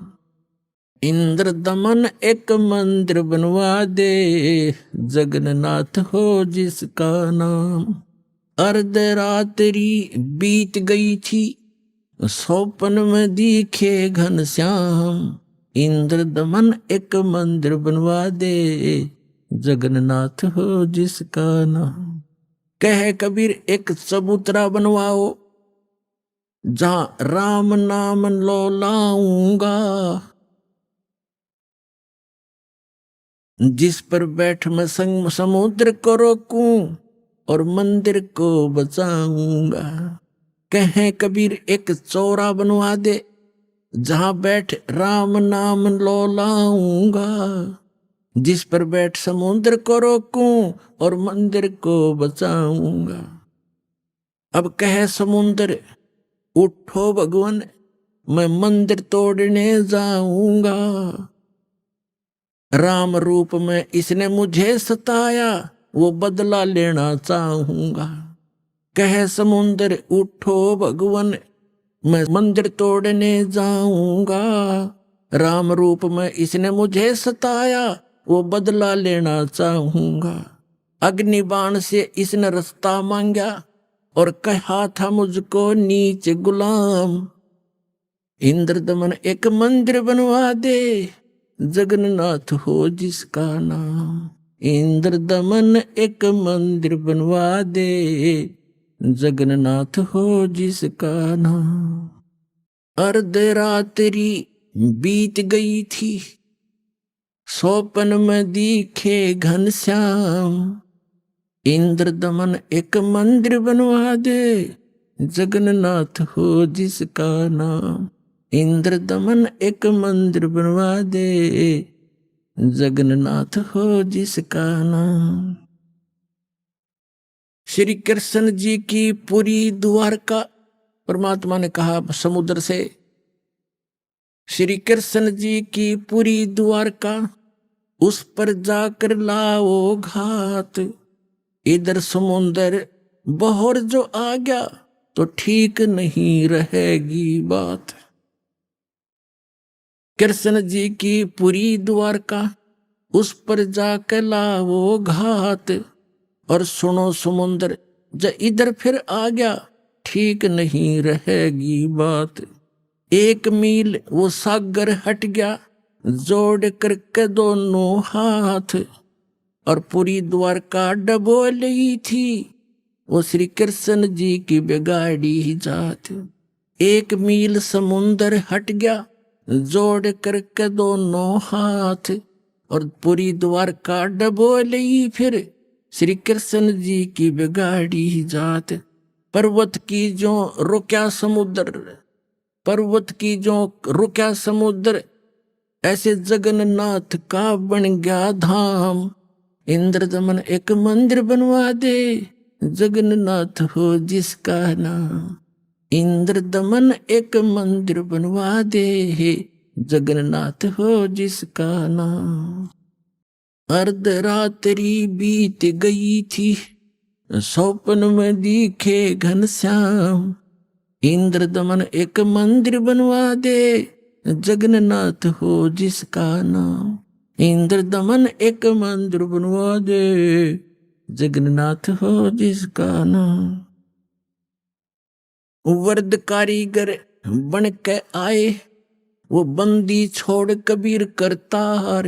इंद्र दमन एक मंदिर बनवा दे, जगन्नाथ हो जिसका नाम। अर्धरात्रि बीत गई थी, स्वप्न में दिखे घनश्याम। इंद्र दमन एक मंदिर बनवा दे, जगन्नाथ हो जिसका नाम। कह कबीर एक चबूतरा बनवाओ, जहां राम नाम लो लाऊंगा। जिस पर बैठ मैं संग समुद्र को रोकूं और मंदिर को बचाऊंगा। कहें कबीर एक चौरा बनवा दे, जहां बैठ राम नाम लो लाऊंगा। जिस पर बैठ समुद्र को रोकूं और मंदिर को बचाऊंगा। अब कहे समुद्र उठो भगवान, मैं मंदिर तोड़ने जाऊंगा। राम रूप में इसने मुझे सताया, वो बदला लेना चाहूंगा। कहे समुद्र उठो भगवान, मैं मंदिर तोड़ने जाऊंगा। राम रूप में इसने मुझे सताया, वो बदला लेना चाहूंगा। अग्नि बाण से इसने रास्ता मांगा और कहा था मुझको नीच गुलाम। इंद्र दमन एक मंदिर बनवा दे, जगन्नाथ हो जिसका नाम। इंद्र दमन एक मंदिर बनवा दे, जगन्नाथ हो जिसका नाम। अर्धरात्रि बीत गई थी, स्वप्न में दिखे घनश्याम। इंद्र दमन एक मंदिर बनवा दे, जगन्नाथ हो जिसका नाम। इंद्र दमन एक मंदिर बनवा दे, जगन्नाथ हो जिसका नाम। श्री कृष्ण जी की पूरी द्वारका, परमात्मा ने कहा समुद्र से, श्री कृष्ण जी की पूरी द्वारका उस पर जाकर लाओ घात। इधर समुद्र बहर जो आ गया तो ठीक नहीं रहेगी बात। कृष्ण जी की पूरी द्वारका उस पर जाकर लाओ घात। और सुनो समुद्र जब इधर फिर आ गया ठीक नहीं रहेगी बात। 1 मील वो सागर हट गया, जोड़ करके दोनों हाथ। और पूरी द्वारका डबो ली थी, वो श्री कृष्ण जी की बिगाड़ी जात। 1 मील समुद्र हट गया, जोड़ करके दोनों हाथ। और पूरी द्वारका डबो ली फिर श्री कृष्ण जी की बिगाड़ी जात। पर्वत की जो रुक्या समुद्र, पर्वत की जो रुक्या समुद्र, ऐसे जगन्नाथ का बन गया धाम। इंद्र दमन एक मंदिर बनवा दे, जगन्नाथ हो जिसका नाम। इंद्र दमन एक मंदिर बनवा दे, जगन्नाथ हो जिसका नाम। अर्धरात्रि बीत गई थी, स्वप्न में दिखे घनश्याम। इंद्र दमन एक मंदिर बनवा दे, जगन्नाथ हो जिसका नाम। इंद्र दमन एक मंदिर बनवा दे, जगन्नाथ हो जिसका नाम। वर्द कारीगर बन के आए, वो बंदी छोड़ कबीर करतार।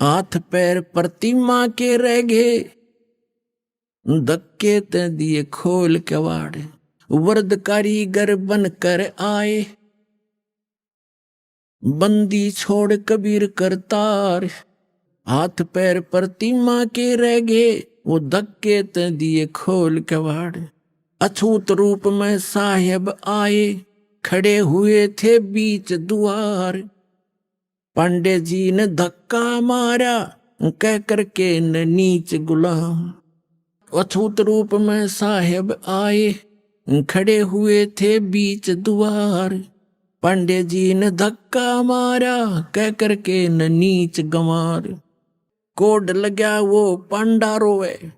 हाथ पैर प्रतिमा के रह गए, धक्के ते दिए खोल के वाड़े। वर्द कारीगर बनकर आए, बंदी छोड़ कबीर करतार। हाथ पैर प्रतिमा के रह गए, वो धक्के ते दिए खोल के वाड़े। अछूत रूप में साहेब आए, खड़े हुए थे बीच द्वार। पांडे जी ने धक्का मारा, कह करके न नीच गुलाम। अछूत रूप में साहेब आए, खड़े हुए थे बीच द्वार। पांडे जी ने धक्का मारा, कह करके न नीच गंवार। कोड लग्या वो पांडा रोवे,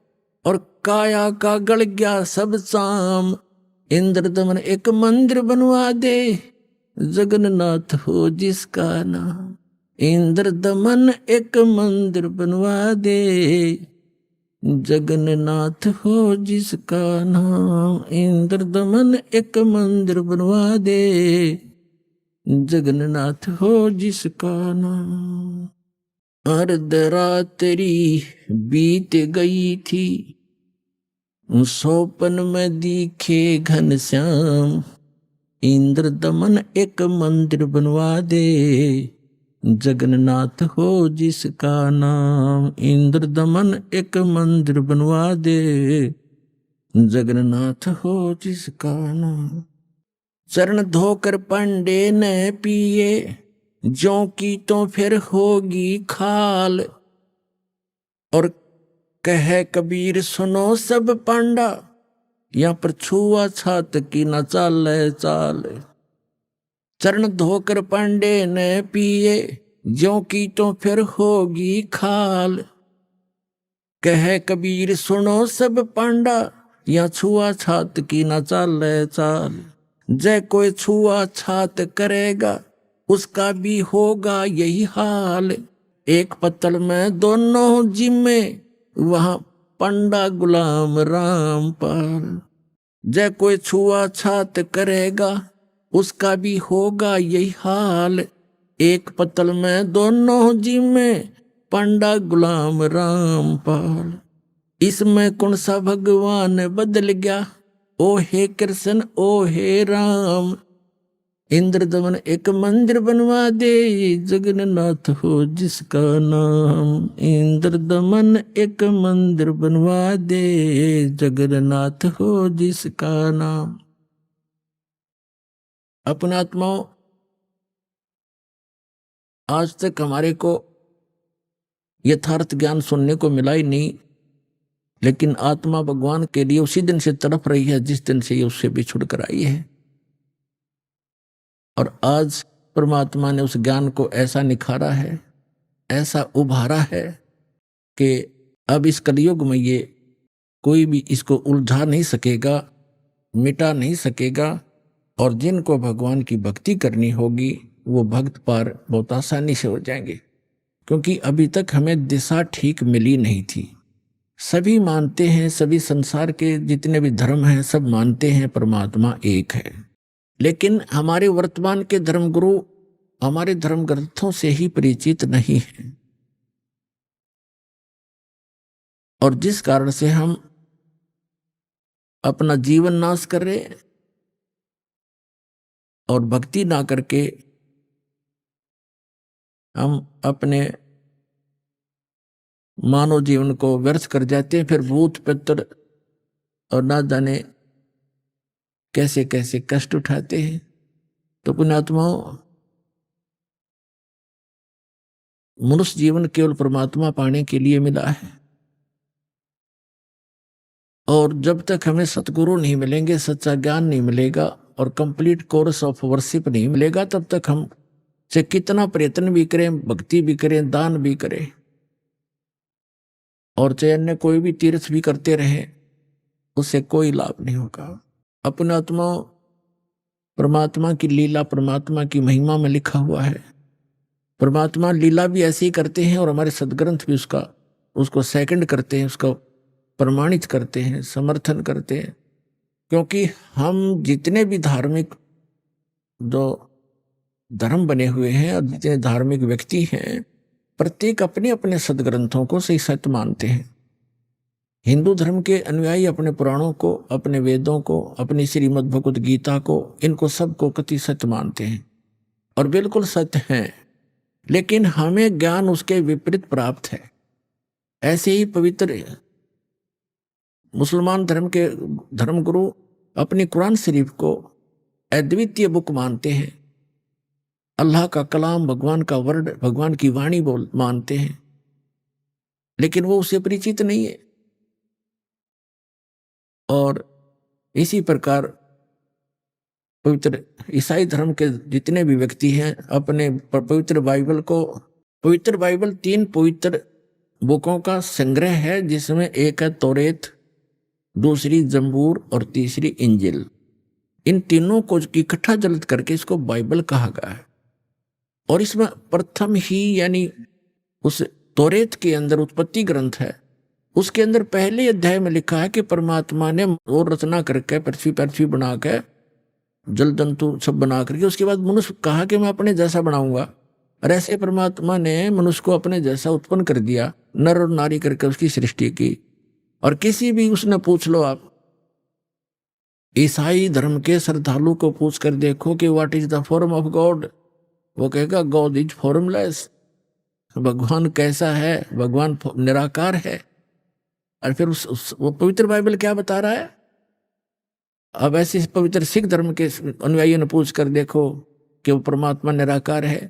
और काया का गल गया सब शाम। इंद्र दमन एक मंदिर बनवा दे, जगन्नाथ हो जिसका नाम। इंद्र दमन एक मंदिर बनवा दे, जगन्नाथ हो जिसका नाम। इंद्र दमन एक मंदिर बनवा दे, जगन्नाथ हो जिसका नाम। अर्धरात्रि बीत गई थी, सोपन में दिखे घनश्याम। इंद्र दमन एक मंदिर बनवा दे, जगन्नाथ हो जिसका नाम। इंद्र दमन एक मंदिर बनवा दे, जगन्नाथ हो जिसका नाम। चरण धोकर पांडे ने पिए, ज्यों की तो फिर होगी खाल। और कहे कबीर सुनो सब पांडा, यहाँ पर छुआ छात की न चाले चाल। चरण धोकर पांडे ने पिए, ज्यों की तो फिर होगी खाल। कहे कबीर सुनो सब पांडा, यहाँ छुआ छात की न चाले चाल। जय कोई छुआ छात करेगा, उसका भी होगा यही हाल। एक पत्तल में दोनों जिम्मे, वहां पंडा गुलाम रामपाल। जय कोई छुआ छात करेगा, उसका भी होगा यही हाल। एक पत्तल में दोनों जिम्मे, पंडा गुलाम रामपाल। इसमें कौन सा भगवान बदल गया, ओ हे कृष्ण ओ हे राम। इंद्र दमन एक मंदिर बनवा दे, जगन्नाथ हो जिसका नाम। इंद्र दमन एक मंदिर बनवा दे, जगन्नाथ हो जिसका नाम। अपने आत्माओं, आज तक हमारे को यथार्थ ज्ञान सुनने को मिला ही नहीं, लेकिन आत्मा भगवान के लिए उसी दिन से तड़प रही है जिस दिन से ये उससे बिछुड़ कर आई है। और आज परमात्मा ने उस ज्ञान को ऐसा निखारा है, ऐसा उभारा है कि अब इस कलयुग में ये कोई भी इसको उलझा नहीं सकेगा, मिटा नहीं सकेगा। और जिनको भगवान की भक्ति करनी होगी वो भक्त पार बहुत आसानी से हो जाएंगे, क्योंकि अभी तक हमें दिशा ठीक मिली नहीं थी। सभी मानते हैं, सभी संसार के जितने भी धर्म हैं सब मानते हैं परमात्मा एक है, लेकिन हमारे वर्तमान के धर्मगुरु हमारे धर्म ग्रंथों से ही परिचित नहीं हैं। और जिस कारण से हम अपना जीवन नाश कर रहे हैं और भक्ति ना करके हम अपने मानव जीवन को व्यर्थ कर जाते हैं। फिर भूत पितर और ना जाने कैसे कैसे कष्ट उठाते हैं। तो पुण्यात्माओं, मनुष्य जीवन केवल परमात्मा पाने के लिए मिला है, और जब तक हमें सतगुरु नहीं मिलेंगे, सच्चा ज्ञान नहीं मिलेगा और कंप्लीट कोर्स ऑफ वर्शिप नहीं मिलेगा, तब तक हम चाहे कितना प्रयत्न भी करें, भक्ति भी करें, दान भी करें और चाहे अन्य कोई भी तीर्थ भी करते रहें, उससे कोई लाभ नहीं होगा। अपने आत्मा परमात्मा की लीला, परमात्मा की महिमा में लिखा हुआ है। परमात्मा लीला भी ऐसे ही करते हैं और हमारे सदग्रंथ भी उसको सेकंड करते हैं, उसको प्रमाणित करते हैं, समर्थन करते हैं। क्योंकि हम जितने भी धार्मिक जो धर्म बने हुए हैं और जितने धार्मिक व्यक्ति हैं, प्रत्येक अपने अपने सदग्रंथों को सही सत्य मानते हैं। हिंदू धर्म के अनुयायी अपने पुराणों को, अपने वेदों को, अपनी श्रीमद् भगवद गीता को, इनको सबको कति सत्य मानते हैं और बिल्कुल सत्य हैं, लेकिन हमें ज्ञान उसके विपरीत प्राप्त है। ऐसे ही पवित्र मुसलमान धर्म के धर्मगुरु अपनी कुरान शरीफ को अद्वितीय बुक मानते हैं, अल्लाह का कलाम, भगवान का वर्ड, भगवान की वाणी मानते हैं, लेकिन वो उससे परिचित नहीं है। और इसी प्रकार पवित्र ईसाई धर्म के जितने भी व्यक्ति हैं अपने पवित्र बाइबल 3 पवित्र बुकों का संग्रह है, जिसमें एक है तौरेत, दूसरी जंबूर और तीसरी इंजिल। इन तीनों को इकट्ठा जल्द करके इसको बाइबल कहा गया है। और इसमें प्रथम ही यानी उस तौरेत के अंदर उत्पत्ति ग्रंथ है, उसके अंदर पहले अध्याय में लिखा है कि परमात्मा ने और रचना करके पृथ्वी बना के जल जंतु सब बना करके उसके बाद मनुष्य कहा कि मैं अपने जैसा बनाऊंगा। और ऐसे परमात्मा ने मनुष्य को अपने जैसा उत्पन्न कर दिया, नर और नारी करके उसकी सृष्टि की। और किसी भी उसने पूछ लो, आप ईसाई धर्म के श्रद्धालु को पूछ कर देखो कि what is the form of God, वो कहेगा गॉड इज फॉर्मलेस। भगवान कैसा है? भगवान निराकार है। और फिर वो पवित्र बाइबल क्या बता रहा है? अब ऐसे पवित्र सिख धर्म के अनुयायियों ने पूछ कर देखो कि वो परमात्मा निराकार है।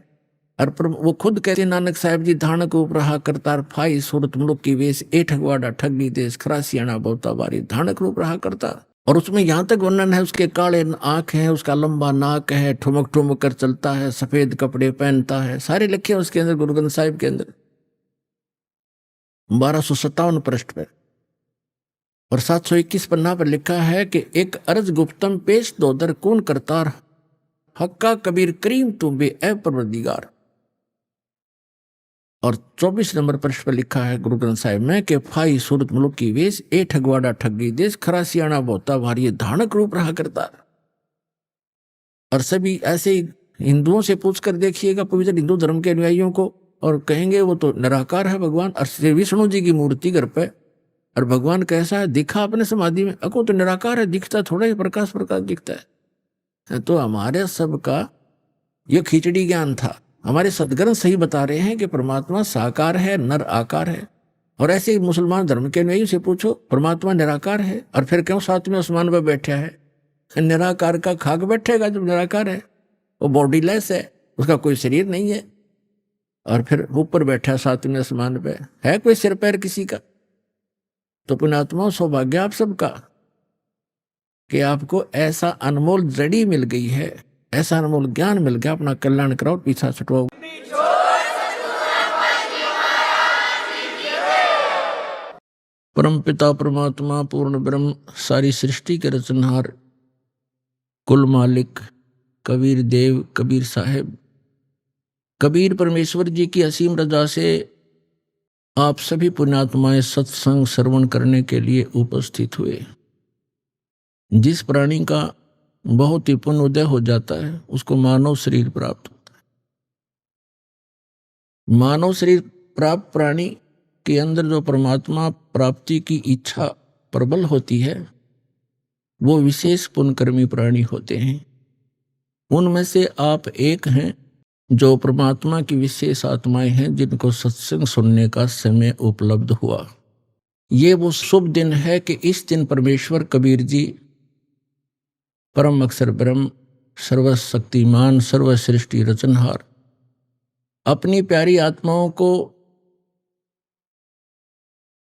और वो खुद कहते नानक साहब जी धानक उपरहा करतार फाई सूरत मुलुक की वेश ए ठगवाड़ा ठगी देश खरासियाना बहुता बारी धानक रूप रहा करता। और उसमें यहाँ तक वर्णन है, उसके काले आंख है, उसका लंबा नाक है, ठुमक ठुमक कर चलता है, सफेद कपड़े पहनता है, सारे लिखे उसके अंदर गुरु ग्रंथ साहिब के अंदर 1257 पृष्ठ पर। और 721 पन्ना पर लिखा है कि एक अर्ज गुप्तम पेश दो दर कौन करतार हक्का कबीर करीम तुम बे ए परवरदिगार। और 24 नंबर पृष्ठ पर लिखा है गुरु ग्रंथ साहिब में कि फाई सूरत मुलुक की वेश ए ठगवाड़ा ठगी देश खरासियाना बहुता भारी धानक रूप रहा करता। और सभी ऐसे ही हिंदुओं से पूछ कर देखिएगा, पवित्र हिंदू धर्म के अनुयायियों को, और कहेंगे वो तो निराकार है भगवान। और श्री विष्णु जी की मूर्ति घर पे, और भगवान कैसा है? दिखा अपने समाधि में, अको तो निराकार है, दिखता थोड़ा ही प्रकाश दिखता है। तो हमारे सबका ये खिचड़ी ज्ञान था। हमारे सदग्रंथ सही बता रहे हैं कि परमात्मा साकार है, नर आकार है। और ऐसे ही मुसलमान धर्म के अनुयायियों से पूछो, परमात्मा निराकार है, और फिर क्यों 7वें आसमान पर बैठा है? निराकार का खाक बैठेगा जब निराकार है, वो बॉडीलेस है, उसका कोई शरीर नहीं है। और फिर ऊपर बैठा 7वें आसमान पे, है कोई सिर पैर किसी का? तो पुण्यात्मा सौभाग्य आप सबका कि आपको ऐसा अनमोल जड़ी मिल गई है, ऐसा अनमोल ज्ञान मिल गया। अपना कल्याण कराओ, पीछा छुटवाओ। परम पिता परमात्मा पूर्ण ब्रह्म सारी सृष्टि के रचनहार कुल मालिक कबीर देव कबीर साहेब कबीर परमेश्वर जी की असीम रजा से आप सभी पुण्यात्माएं सत्संग श्रवण करने के लिए उपस्थित हुए। जिस प्राणी का बहुत ही पुण्य उदय हो जाता है उसको मानव शरीर प्राप्त होता है। मानव शरीर प्राप्त प्राणी के अंदर जो परमात्मा प्राप्ति की इच्छा प्रबल होती है वो विशेष पुण्यकर्मी प्राणी होते हैं। उनमें से आप एक हैं जो परमात्मा की विशेष आत्माएं हैं जिनको सत्संग सुनने का समय उपलब्ध हुआ। ये वो शुभ दिन है कि इस दिन परमेश्वर कबीर जी परम अक्षर ब्रह्म सर्वशक्तिमान सर्वसृष्टि रचनहार अपनी प्यारी आत्माओं को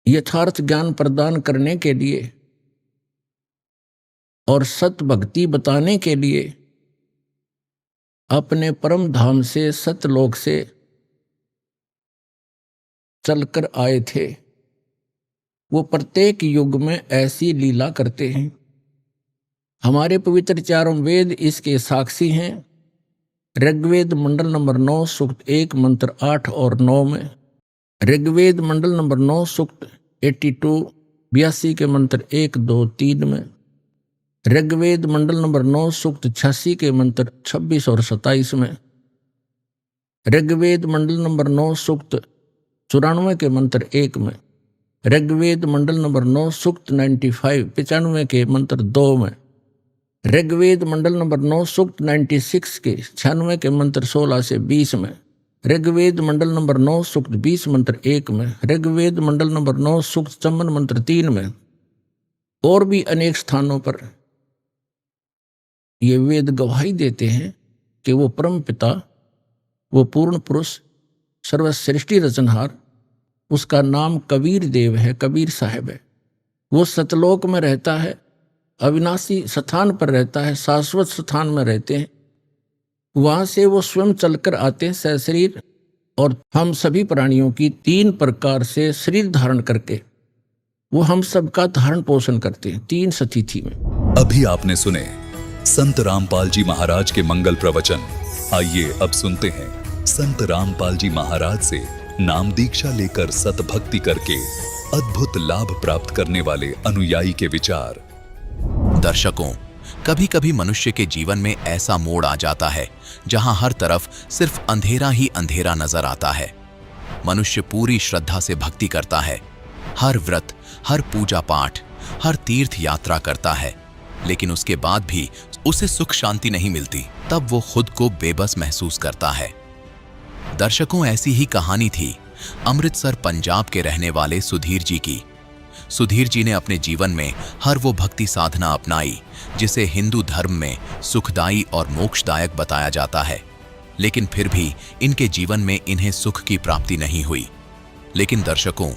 यथार्थ ज्ञान प्रदान करने के लिए और सत भक्ति बताने के लिए अपने परम धाम से सतलोक से चलकर आए थे। वो प्रत्येक युग में ऐसी लीला करते हैं। हमारे पवित्र चारों वेद इसके साक्षी हैं। ऋग्वेद मंडल नंबर 9 सूक्त 1 मंत्र 8 और 9 में, ऋग्वेद मंडल नंबर 9 सूक्त 82 के मंत्र 1 2 3 में, ऋग्वेद मंडल नंबर 9 सूक्त 86 के मंत्र 26 और 27 में, ऋग्वेद मंडल नंबर 9 सूक्त 94 के मंत्र 1 में, ऋग्वेद मंडल नंबर 9 सूक्त 95 के मंत्र 2 में, ऋग्वेद मंडल नंबर 9 सूक्त 96 के 96 के मंत्र 16 से 20 में, ऋग्वेद मंडल नंबर 9 सूक्त 20 मंत्र 1 में, ऋग्वेद मंडल नंबर 9 सूक्त 54 मंत्र 3 में, और भी अनेक स्थानों पर ये वेद गवाही देते हैं कि वो परम पिता, वो पूर्ण पुरुष, सर्वसृष्टि रचनहार, उसका नाम कबीर देव है, कबीर साहब है। वो सतलोक में रहता है, अविनाशी स्थान पर रहता है, शाश्वत स्थान में रहते हैं। वहां से वो स्वयं चलकर आते हैं सशरीर, और हम सभी प्राणियों की 3 प्रकार से शरीर धारण करके वो हम सबका धारण पोषण करते हैं 3 स्थिति में। अभी आपने सुने संत रामपाल जी महाराज के मंगल प्रवचन। आइए अब सुनते हैं संत रामपाल जी महाराज से नाम दीक्षा लेकर सतभक्ति करके अद्भुत लाभ प्राप्त करने वाले अनुयायी के विचार। दर्शकों, कभी कभी मनुष्य के जीवन में ऐसा मोड़ आ जाता है जहां हर तरफ सिर्फ अंधेरा ही अंधेरा नजर आता है। मनुष्य पूरी श्रद्धा से भक्ति करता है, हर व्रत, हर पूजा पाठ, हर तीर्थ यात्रा करता है, लेकिन उसके बाद भी उसे सुख शांति नहीं मिलती। तब वो खुद को बेबस महसूस करता है। दर्शकों, ऐसी ही कहानी थी अमृतसर पंजाब के रहने वाले सुधीर जी की। सुधीर जी ने अपने जीवन में हर वो भक्ति साधना अपनाई जिसे हिंदू धर्म में सुखदायी और मोक्षदायक बताया जाता है, लेकिन फिर भी इनके जीवन में इन्हें सुख की प्राप्ति नहीं हुई। लेकिन दर्शकों,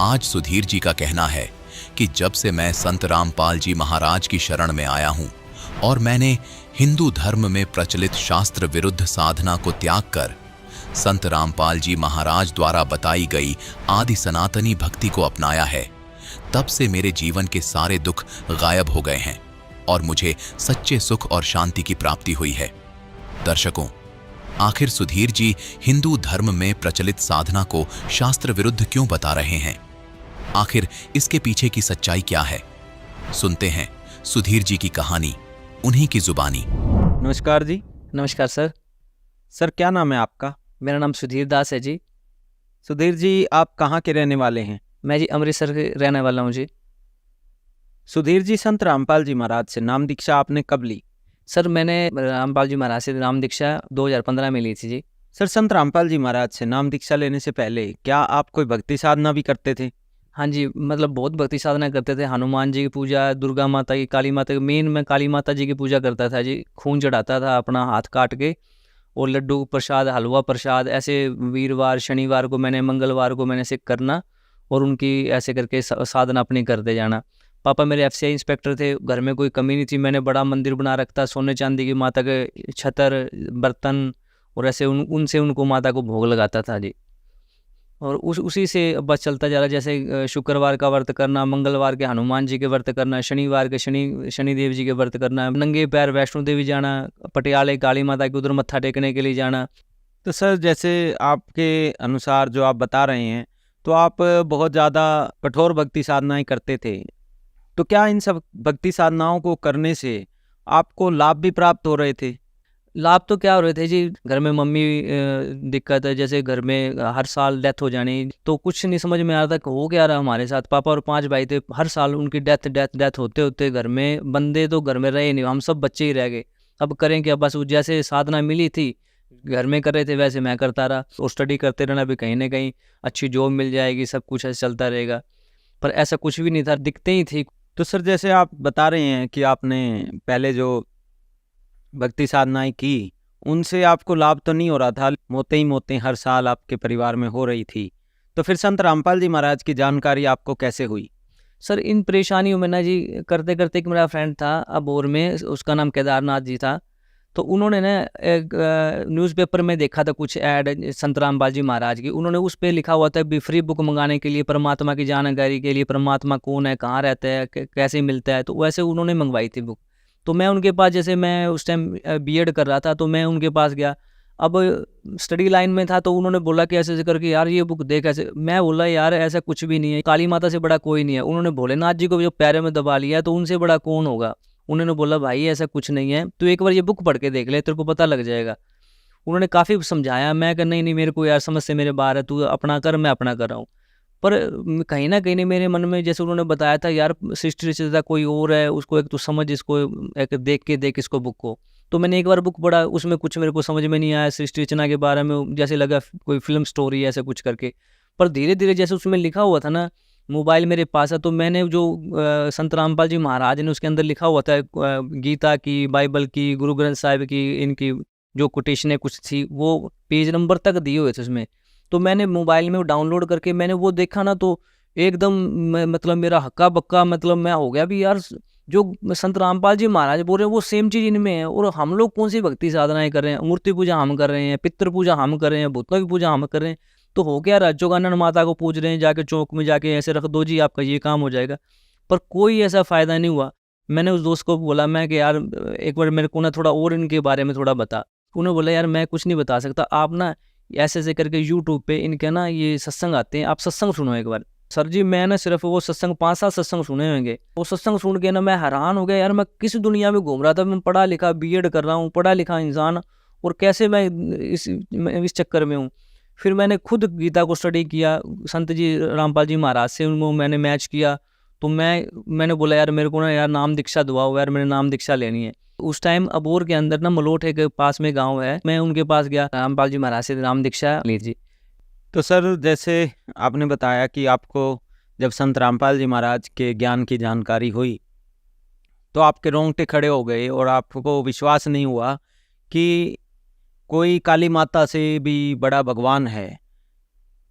आज सुधीर जी का कहना है कि जब से मैं संत रामपाल जी महाराज की शरण में आया हूं और मैंने हिंदू धर्म में प्रचलित शास्त्र विरुद्ध साधना को त्याग कर संत रामपाल जी महाराज द्वारा बताई गई आदि सनातनी भक्ति को अपनाया है, तब से मेरे जीवन के सारे दुख गायब हो गए हैं और मुझे सच्चे सुख और शांति की प्राप्ति हुई है। दर्शकों, आखिर सुधीर जी हिंदू धर्म में प्रचलित साधना को शास्त्र विरुद्ध क्यों बता रहे हैं? आखिर इसके पीछे की सच्चाई क्या है? सुनते हैं सुधीर जी की कहानी, उन्हीं की जुबानी। नमस्कार जी। नमस्कार सर। सर, क्या नाम है आपका? मेरा नाम सुधीर दास है जी। सुधीर जी, आप कहाँ के रहने वाले हैं? मैं जी अमृतसर के रहने वाला हूँ जी। सुधीर जी, संत रामपाल जी महाराज से नाम दीक्षा आपने कब ली? सर, मैंने रामपाल जी महाराज से नाम दीक्षा 2015 में ली थी जी। सर, संत रामपाल जी महाराज से नाम दीक्षा लेने से पहले क्या आप कोई भक्ति साधना भी करते थे? हाँ जी, मतलब बहुत भक्ति साधना करते थे। हनुमान जी की पूजा, दुर्गा माता की, काली माता की। मेन मैं काली माता जी की पूजा करता था जी। खून चढ़ाता था अपना हाथ काट के, और लड्डू प्रसाद, हलवा प्रसाद, ऐसे वीरवार, शनिवार को मैंने, मंगलवार को मैंने ऐसे करना और उनकी ऐसे करके साधना अपनी करते जाना। पापा मेरे एफसीआई इंस्पेक्टर थे, घर में कोई कमी नहीं थी। मैंने बड़ा मंदिर बना रखा, सोने चांदी की माता के छतर, बर्तन, और ऐसे उनसे उनको माता को भोग लगाता था जी। और उसी से बस चलता जा रहा। जैसे शुक्रवार का व्रत करना, मंगलवार के हनुमान जी के व्रत करना, शनिवार के शनिदेव जी के व्रत करना, नंगे पैर वैष्णो देवी जाना, पटियाले काली माता के उधर मत्था टेकने के लिए जाना। तो सर, जैसे आपके अनुसार जो आप बता रहे हैं, तो आप बहुत ज़्यादा कठोर भक्ति साधनाएं करते थे। तो क्या इन सब भक्ति साधनाओं को करने से आपको लाभ भी प्राप्त हो रहे थे? लाभ तो क्या हो रहे थे जी, घर में मम्मी दिक्कत है, जैसे घर में हर साल डेथ हो जानी, तो कुछ नहीं समझ में आ रहा था हो क्या रहा हमारे साथ। पापा और 5 भाई थे, हर साल उनकी डेथ होते होते घर में बंदे तो घर में रहे नहीं, हम सब बच्चे ही रह गए। अब करें क्या? बस जैसे साधना मिली थी, घर में कर रहे थे, वैसे मैं करता रहा और स्टडी करते रहना भी, कहीं ना कहीं अच्छी जॉब मिल जाएगी, सब कुछ ऐसे चलता रहेगा। पर ऐसा कुछ भी नहीं था, दिखते ही थी। तो सर, जैसे आप बता रहे हैं कि आपने पहले जो भक्ति साधनाएं की, उनसे आपको लाभ तो नहीं हो रहा था, मोते ही मोते हर साल आपके परिवार में हो रही थी, तो फिर संत रामपाल जी महाराज की जानकारी आपको कैसे हुई? सर, इन परेशानियों में ना जी, करते करते एक मेरा फ्रेंड था अबोर में, उसका नाम केदारनाथ जी था। तो उन्होंने ना एक न्यूज़पेपर में देखा था कुछ ऐड संत रामपाल जी महाराज की। उन्होंने उस पर लिखा हुआ था भी फ्री बुक मंगाने के लिए, परमात्मा की जानकारी के लिए, परमात्मा कौन है, कहाँ रहता है, कैसे मिलता है। तो वैसे उन्होंने मंगवाई थी बुक। तो मैं उनके पास, जैसे मैं उस टाइम बीएड कर रहा था, तो मैं उनके पास गया। अब स्टडी लाइन में था, तो उन्होंने बोला कि ऐसे करके यार ये बुक देख। ऐसे मैं बोला यार ऐसा कुछ भी नहीं है, काली माता से बड़ा कोई नहीं है। उन्होंने भोलेनाथ जी को जो पैरों में दबा लिया, तो उनसे बड़ा कौन होगा। उन्होंने बोला भाई ऐसा कुछ नहीं है, तो एक बार ये बुक पढ़ के देख ले, तेरे को पता लग जाएगा। उन्होंने काफ़ी समझाया, मैं कहा नहीं मेरे को यार समझ से मेरे बाहर है, तू अपना कर, मैं अपना कर रहा हूँ। पर कहीं ना कहीं मेरे मन में, जैसे उन्होंने बताया था यार सृष्टि रचयिता कोई और है, उसको एक तो समझ, इसको एक देख इसको बुक को। तो मैंने एक बार बुक पढ़ा, उसमें कुछ मेरे को समझ में नहीं आया सृष्टि रचना के बारे में, जैसे लगा कोई फिल्म स्टोरी ऐसे कुछ करके। पर धीरे धीरे जैसे उसमें लिखा हुआ था ना, मोबाइल मेरे पास है, तो मैंने जो संत रामपाल जी महाराज ने उसके अंदर लिखा हुआ था गीता की, बाइबल की, गुरु ग्रंथ साहिब की, इनकी जो कोटेशनें कुछ थी, वो पेज नंबर तक दिए हुए थे उसमें। तो मैंने मोबाइल में वो डाउनलोड करके मैंने वो देखा ना, तो एकदम मतलब मेरा हक्का बक्का, मतलब मैं हो गया भी यार, जो संत रामपाल जी महाराज बोल रहे हैं वो सेम चीज इनमें है, और हम लोग कौन सी भक्ति साधनाएं कर रहे हैं, मूर्ति पूजा हम कर रहे हैं, पितृ पूजा हम कर रहे हैं, भूतों की पूजा हम कर रहे हैं। तो हो क्या रहा, जोगानंद माता को पूज रहे हैं, जाके चौक में जाके ऐसे रख दो जी, आपका ये काम हो जाएगा। पर कोई ऐसा फायदा नहीं हुआ। मैंने उस दोस्त को बोला, मैं कि यार एक बार मेरे को ना थोड़ा और इनके बारे में थोड़ा बता। उन्होंने बोला यार मैं कुछ नहीं बता सकता, आप ना ऐसे ऐसे करके यूट्यूब पे इनके ना ये सत्संग आते हैं, आप सत्संग सुनो एक बार। सर जी मैं ना सिर्फ वो सत्संग 5-7 सत्संग सुने होंगे, वो सत्संग सुन के ना मैं हैरान हो गया यार, मैं किस दुनिया में घूम रहा था, मैं पढ़ा लिखा बीएड कर रहा हूँ, पढ़ा लिखा इंसान, और कैसे मैं इस चक्कर में हूँ। फिर मैंने खुद गीता को स्टडी किया, संत जी रामपाल जी महाराज से उनको मैंने मैच किया। तो मैंने बोला यार मेरे को ना यार नाम दीक्षा दुआओ यार, मैंने नाम दीक्षा लेनी है। उस टाइम अबोर के अंदर ना मलोट एक पास में गांव है, मैं उनके पास गया, रामपाल जी महाराज से नाम दीक्षा लीजिए। तो सर जैसे आपने बताया कि आपको जब संत रामपाल जी महाराज के ज्ञान की जानकारी हुई तो आपके रोंगटे खड़े हो गए और आपको विश्वास नहीं हुआ कि कोई काली माता से भी बड़ा भगवान है।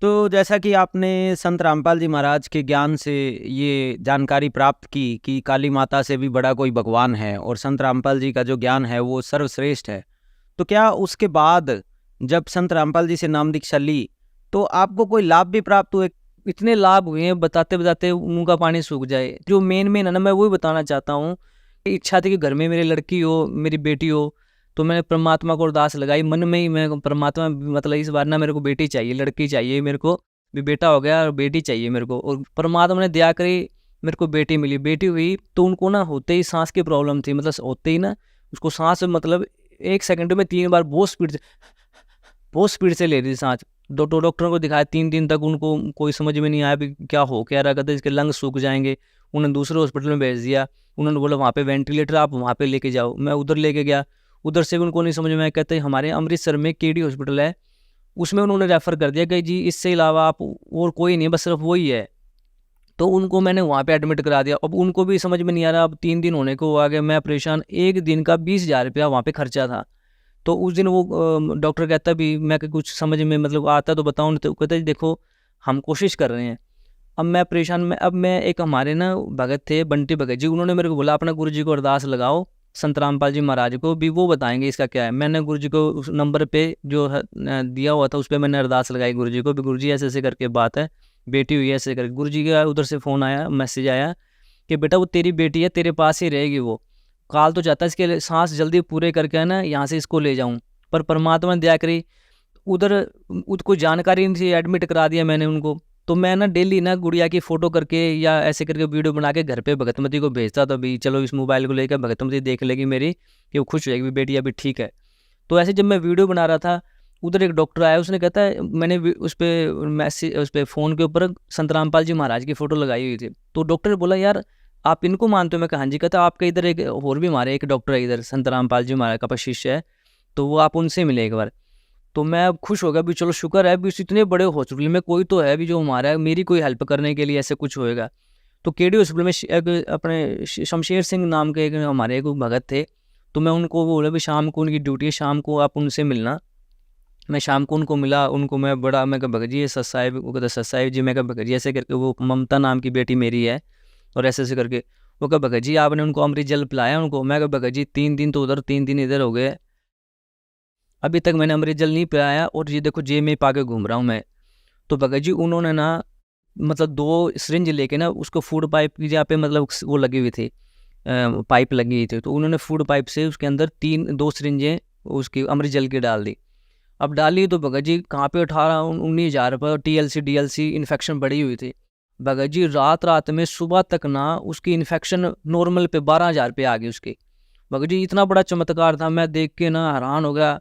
तो जैसा कि आपने संत रामपाल जी महाराज के ज्ञान से ये जानकारी प्राप्त की कि काली माता से भी बड़ा कोई भगवान है और संत रामपाल जी का जो ज्ञान है वो सर्वश्रेष्ठ है, तो क्या उसके बाद जब संत रामपाल जी से नाम दीक्षा ली तो आपको कोई लाभ भी प्राप्त हुए? इतने लाभ हुए हैं बताते बताते मुंह का पानी सूख जाए। जो मेन है ना, मैं वही बताना चाहता हूँ। इच्छा थी कि घर में मेरी लड़की हो, मेरी बेटी हो, तो मैंने परमात्मा को अरदास लगाई मन में ही। मैं परमात्मा मतलब इस बार ना मेरे को बेटी चाहिए, लड़की चाहिए मेरे को, भी बेटा हो गया और बेटी चाहिए मेरे को। और परमात्मा ने दया करी, मेरे को बेटी मिली। बेटी हुई तो उनको ना होते ही सांस की प्रॉब्लम थी, मतलब होते ही ना उसको सांस मतलब 1 सेकंड में 3 बार बहुत स्पीड से ले रही थी सांस। डॉक्टरों को दिखाया, 3 दिन तक उनको कोई समझ में नहीं आया भी क्या हो क्या रहा, कहते इसके लंग सूख जाएंगे। उन्होंने दूसरे हॉस्पिटल में भेज दिया, उन्होंने बोला वहाँ पे वेंटिलेटर आप वहाँ पे लेके जाओ। मैं उधर लेके गया, उधर से भी उनको नहीं समझ में आया। कहते हमारे अमृतसर में केडी हॉस्पिटल है, उसमें उन्होंने रेफ़र कर दिया कि जी इससे अलावा आप और कोई नहीं, बस सिर्फ वही है। तो उनको मैंने वहाँ पे एडमिट करा दिया। अब उनको भी समझ में नहीं आ रहा, अब 3 दिन होने को आ गए, मैं परेशान। 1 दिन का 20,000 रुपया वहाँ पे खर्चा था। तो उस दिन वो डॉक्टर कहता भी मैं कुछ समझ में मतलब आता तो बताऊँ, तो कहता देखो हम कोशिश कर रहे हैं। अब मैं परेशान, अब मैं एक हमारे ना भगत थे बंटी भगत जी, उन्होंने मेरे को बोला अपना गुरु जी को अरदास लगाओ संत रामपाल जी महाराज को, भी वो बताएंगे इसका क्या है। मैंने गुरु जी को उस नंबर पे जो दिया हुआ था उस पर मैंने अरदास लगाई गुरु जी को, भी गुरु जी ऐसे ऐसे करके बात है, बेटी हुई है ऐसे करके। गुरु जी का उधर से फ़ोन आया, मैसेज आया कि बेटा वो तेरी बेटी है, तेरे पास ही रहेगी, वो काल तो जाता है, इसके सांस जल्दी पूरे करके है ना यहाँ से इसको ले जाऊँ। पर परमात्मा ने दया करी, उधर उसको जानकारी नहीं थी, एडमिट करा दिया मैंने उनको। तो मैं ना डेली ना गुड़िया की फ़ोटो करके या ऐसे करके वीडियो बना के घर पे भगतमती को भेजता था, भी चलो इस मोबाइल को लेकर भगतमती देख लेगी मेरी कि वो खुश हो जाएगी, बेटी अभी ठीक है। तो ऐसे जब मैं वीडियो बना रहा था, उधर एक डॉक्टर आया, उसने कहता है मैंने उस पर मैसेज उस पर फ़ोन के ऊपर संत रामपाल जी महाराज की फ़ोटो लगाई हुई थी। तो डॉक्टर ने बोला यार आप इनको मानते हो? मैं कहा हाँ जी। कहता आपके इधर एक और भी हमारे एक डॉक्टर है इधर, संत रामपाल जी महाराज का शिष्य है, तो वो आप उनसे मिले एक बार। तो मैं अब खुश हो गया, भी चलो शुक्र है भी इतने बड़े हॉस्पिटल में कोई तो है भी जो हमारा मेरी कोई हेल्प करने के लिए ऐसे कुछ होएगा। तो केडी हॉस्पिटल में एक अपने शमशेर सिंह नाम के एक हमारे एक भगत थे, तो मैं उनको बोला भी शाम को उनकी ड्यूटी है, शाम को आप उनसे मिलना। मैं शाम को उनको मिला, उनको मैं कहा भगत जी ये सत साहिब, वो कहता सत साहिब जी। मैं कहा भगत जी ऐसे करके वो ममता नाम की बेटी मेरी है और ऐसे ऐसे करके। वो कहा भगत जी आपने उनको अमृत जल पिलाया उनको? मैं कहा भगत जी 3 दिन तो उधर 3 दिन इधर हो गए, अभी तक मैंने अमृत जल नहीं पिलाया और ये देखो जेब में पाके घूम रहा हूँ मैं। तो भगत जी उन्होंने ना मतलब 2 सिरिंज लेके ना उसको फूड पाइप की जहाँ पे मतलब वो लगी हुई थी, पाइप लगी हुई थी, तो उन्होंने फूड पाइप से उसके अंदर 2 सिरिंजें उसकी अमृत जल की डाल दी। अब डाली तो भगत जी कहाँ पे 18-19 हज़ार पर TLC इन्फेक्शन बढ़ी हुई थी। भगत जी रात में सुबह तक ना उसकी इन्फेक्शन नॉर्मल पे 12,000 पे आ गई उसकी। भगत जी इतना बड़ा चमत्कार था, मैं देख के ना हैरान हो गया।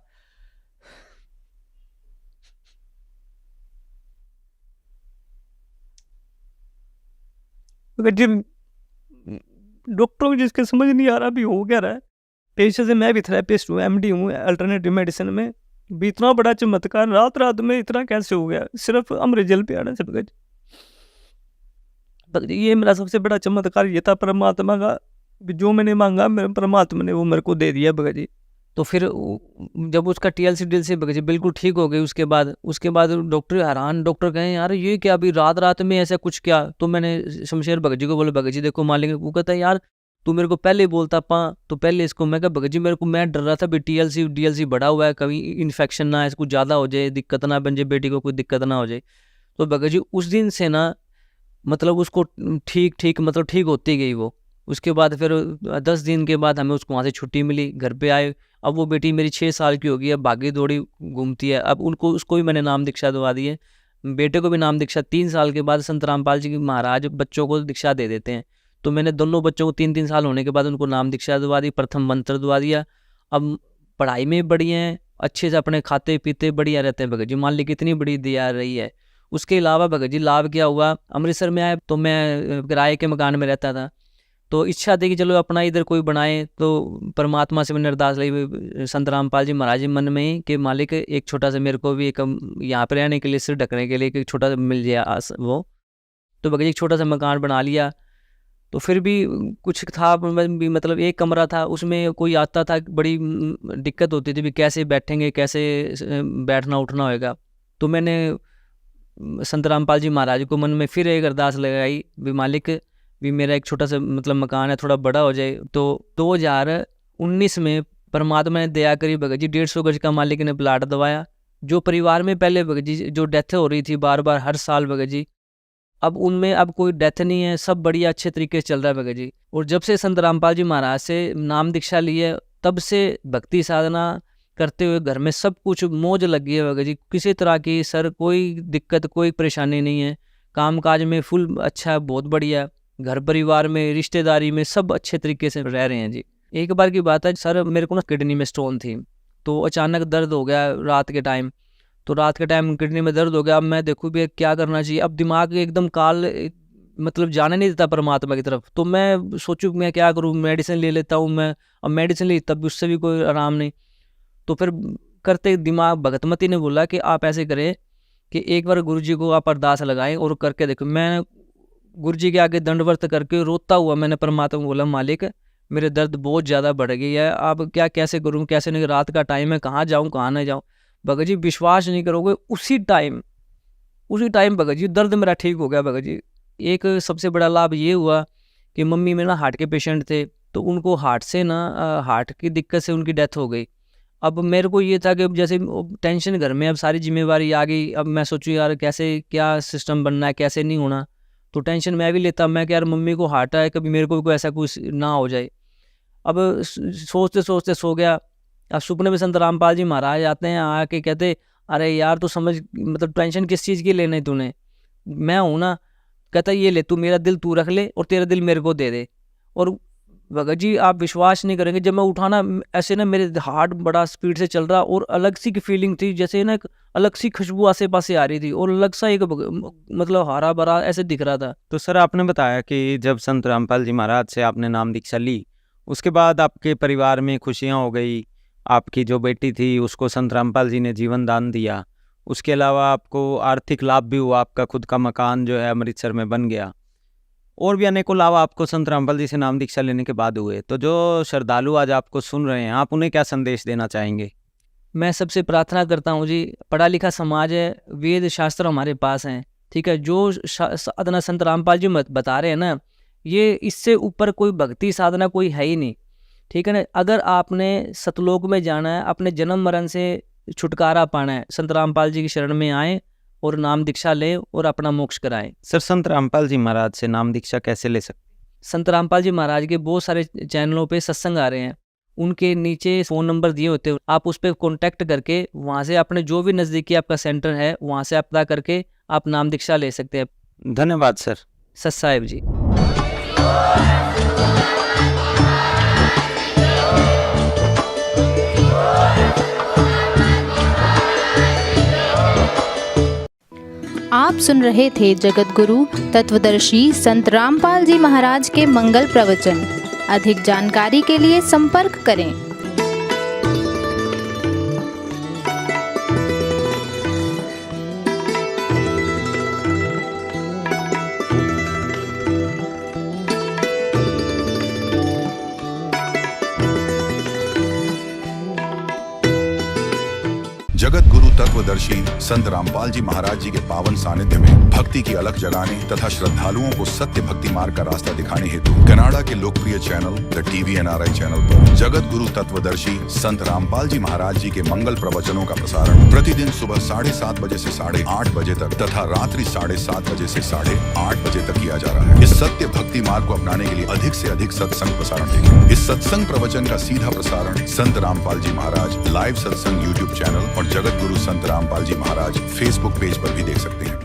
भगत जी डॉक्टरों को जिसके समझ नहीं आ रहा भी हो क्या रहा है। पेशे से मैं भी थेरेपिस्ट हूँ, MD हूँ अल्टरनेटिव मेडिसिन में, भी इतना बड़ा चमत्कार रात में इतना कैसे हो गया सिर्फ अमृत जल पे आने से। भगत जी ये मेरा सबसे बड़ा चमत्कार ये था परमात्मा का, जो मैंने मांगा मेरे परमात्मा ने वो मेरे को दे दिया। भगत जी तो फिर जब उसका टीएलसी डीएलसी भगत जी बिल्कुल ठीक हो गई, उसके बाद डॉक्टर हैरान, डॉक्टर कहें यार ये क्या अभी रात रात में ऐसा कुछ क्या? तो मैंने शमशेर भगत जी को बोला, भगत जी देखो मालिक, वो कहता है यार तू मेरे को पहले ही बोलता तो पहले इसको। मैं कहा भगत जी मेरे को, मैं डर रहा था भी टीएलसी डीएलसी बढ़ा हुआ है, कभी इन्फेक्शन ना है, कुछ ज़्यादा हो जाए, दिक्कत ना बन जाए, बेटी को कोई दिक्कत ना हो जाए। तो भगत जी उस दिन से ना मतलब उसको ठीक मतलब ठीक होती गई वो। उसके बाद फिर 10 दिन के बाद हमें उसको वहाँ से छुट्टी मिली, घर पे आए। अब वो बेटी मेरी 6 साल की हो गई है, भागी दौड़ी घूमती है। अब उसको भी मैंने नाम दीक्षा दवा दी है, बेटे को भी नाम दीक्षा। 3 साल के बाद संत रामपाल जी की महाराज बच्चों को दीक्षा दे देते हैं, तो मैंने दोनों बच्चों को 3-3 साल होने के बाद उनको नाम दीक्षा दवा दी, प्रथम मंत्र दवा दिया। अब पढ़ाई में बढ़िया हैं, अच्छे से अपने खाते पीते बढ़िया रहते हैं भगत जी, मान ली कितनी बड़ी दया रही है। उसके अलावा भगत जी लाभ क्या हुआ, अमृतसर में आए तो मैं किराए के मकान में रहता था, तो इच्छा थी कि चलो अपना इधर कोई बनाए। तो परमात्मा से मैंने अरदास ली संत रामपाल जी महाराज जी मन में ही कि मालिक एक छोटा सा मेरे को भी एक यहाँ पर रहने के लिए, सिर ढकने के लिए एक छोटा सा मिल जाए वो। तो भगत जी एक छोटा सा मकान बना लिया। तो फिर भी कुछ था भी, मतलब एक कमरा था, उसमें कोई आता था, बड़ी दिक्कत होती थी भी कैसे बैठेंगे, कैसे बैठना उठना होएगा। तो मैंने संत रामपाल जी महाराज को मन में फिर एक अरदास लगाई भी मालिक भी मेरा एक छोटा सा मतलब मकान है, थोड़ा बड़ा हो जाए। तो 2019 में परमात्मा ने दया करी, भगत जी 150 गज का मालिक ने प्लाट दवाया। जो परिवार में पहले भगत जी जो डेथ हो रही थी बार बार हर साल भगत जी, अब उनमें अब कोई डेथ नहीं है, सब बढ़िया अच्छे तरीके से चल रहा है भगत जी। और जब से संत रामपाल जी महाराज से नाम दीक्षा ली है, तब से भक्ति साधना करते हुए घर में सब कुछ मौज लगी है भगत जी। किसी तरह की सर कोई दिक्कत कोई परेशानी नहीं है, काम काज में फुल अच्छा है, बहुत बढ़िया। घर परिवार में रिश्तेदारी में सब अच्छे तरीके से रह रहे हैं जी। एक बार की बात है सर, मेरे को ना किडनी में स्टोन थी, तो अचानक दर्द हो गया रात के टाइम। तो रात के टाइम किडनी में दर्द हो गया। अब मैं देखूँ भी क्या करना चाहिए, अब दिमाग एकदम काल मतलब जाने नहीं देता परमात्मा की तरफ। तो मैं सोचूं मैं क्या करूँ, मेडिसिन ले लेता हूँ मैं। अब मेडिसिन ली तब भी उससे भी कोई आराम नहीं। तो फिर करते दिमाग भगतमती ने बोला कि आप ऐसे करें कि एक बार गुरु जी को आप अरदास लगाएं और करके देखो। मैं गुरु जी के आगे दंडवत करके रोता हुआ मैंने परमात्मा को बोला, मालिक मेरे दर्द बहुत ज़्यादा बढ़ गई है, आप क्या कैसे करूँ कैसे नहीं, रात का टाइम है, कहाँ जाऊँ कहाँ नहीं जाऊँ। भगत जी विश्वास नहीं करोगे, उसी टाइम भगत जी दर्द मेरा ठीक हो गया भगत जी। एक सबसे बड़ा लाभ ये हुआ कि मम्मी मेरा हार्ट के पेशेंट थे, तो उनको हार्ट की दिक्कत से उनकी डेथ हो गई। अब मेरे को ये था कि जैसे टेंशन घर में, अब सारी जिम्मेवारी आ गई। अब मैं सोचूं यार कैसे क्या सिस्टम बनना है, कैसे नहीं होना। तो टेंशन मैं भी लेता, मैं क्या यार मम्मी को हार्ट है, कभी मेरे को कोई ऐसा कुछ ना हो जाए। अब सोचते सोचते सो गया। अब सुपने में संत रामपाल जी महाराज आते हैं, आके कहते अरे यार तू समझ मतलब टेंशन किस चीज़ की लेना है तूने, मैं हूँ ना। कहता ये ले तू मेरा दिल तू रख ले और तेरा दिल मेरे को दे दे। और भगत जी आप विश्वास नहीं करेंगे, जब मैं उठाना ऐसे ना मेरे हार्ट बड़ा स्पीड से चल रहा और अलग सी की फीलिंग थी, जैसे ना एक अलग सी खुशबू आसे पासे आ रही थी और अलग सा एक मतलब हरा भरा ऐसे दिख रहा था। तो सर आपने बताया कि जब संत रामपाल जी महाराज से आपने नाम दीक्षा ली, उसके बाद आपके परिवार में खुशियाँ हो गई, आपकी जो बेटी थी उसको संत रामपाल जी ने जीवन दान दिया, उसके अलावा आपको आर्थिक लाभ भी हुआ, आपका खुद का मकान जो है अमृतसर में बन गया, और भी अनेकों लाभ आपको संत रामपाल जी से नाम दीक्षा लेने के बाद हुए। तो जो श्रद्धालु आज आपको सुन रहे हैं, आप उन्हें क्या संदेश देना चाहेंगे? मैं सबसे प्रार्थना करता हूँ जी, पढ़ा लिखा समाज है, वेद शास्त्र हमारे पास हैं, ठीक है। जो साधना संत रामपाल जी बता रहे हैं ना, ये इससे ऊपर कोई भक्ति साधना कोई है ही नहीं, ठीक है ना। अगर आपने सतलोक में जाना है, अपने जन्म मरण से छुटकारा पाना है, संत रामपाल जी की शरण में आए और नाम दीक्षा लें और अपना मोक्ष कराएं। सर संत रामपाल जी महाराज से नाम दीक्षा कैसे ले सकते? संत रामपाल जी महाराज के बहुत सारे चैनलों पे सत्संग आ रहे हैं, उनके नीचे फ़ोन नंबर दिए होते हैं, आप उस पर कॉन्टैक्ट करके वहाँ से अपने जो भी नज़दीकी आपका सेंटर है वहाँ से आप पता करके आप नाम दीक्षा ले सकते हैं। धन्यवाद सर। सत साहिब जी। आप सुन रहे थे जगत गुरु तत्वदर्शी संत रामपाल जी महाराज के मंगल प्रवचन। अधिक जानकारी के लिए संपर्क करें। तत्वदर्शी संत रामपाल जी महाराज जी के पावन सानिध्य में भक्ति की अलख जगाने तथा श्रद्धालुओं को सत्य भक्ति मार्ग का रास्ता दिखाने हेतु कनाडा के लोकप्रिय channel the TV NRI channel पर जगत गुरु तत्वदर्शी संत रामपाल जी महाराज जी के मंगल प्रवचनों का प्रसारण प्रतिदिन सुबह 7:30 बजे से 8:30 बजे तक तथा रात्रि 7:30 बजे से 8:30 बजे तक किया जा रहा है। इस सत्य भक्ति मार्ग को अपनाने के लिए अधिक से अधिक सत्संग प्रसारण देखें। इस सत्संग प्रवचन का सीधा प्रसारण संत रामपाल जी महाराज लाइव सत्संग YouTube चैनल और जगत गुरु संत रामपाल जी महाराज Facebook पेज पर भी देख सकते हैं।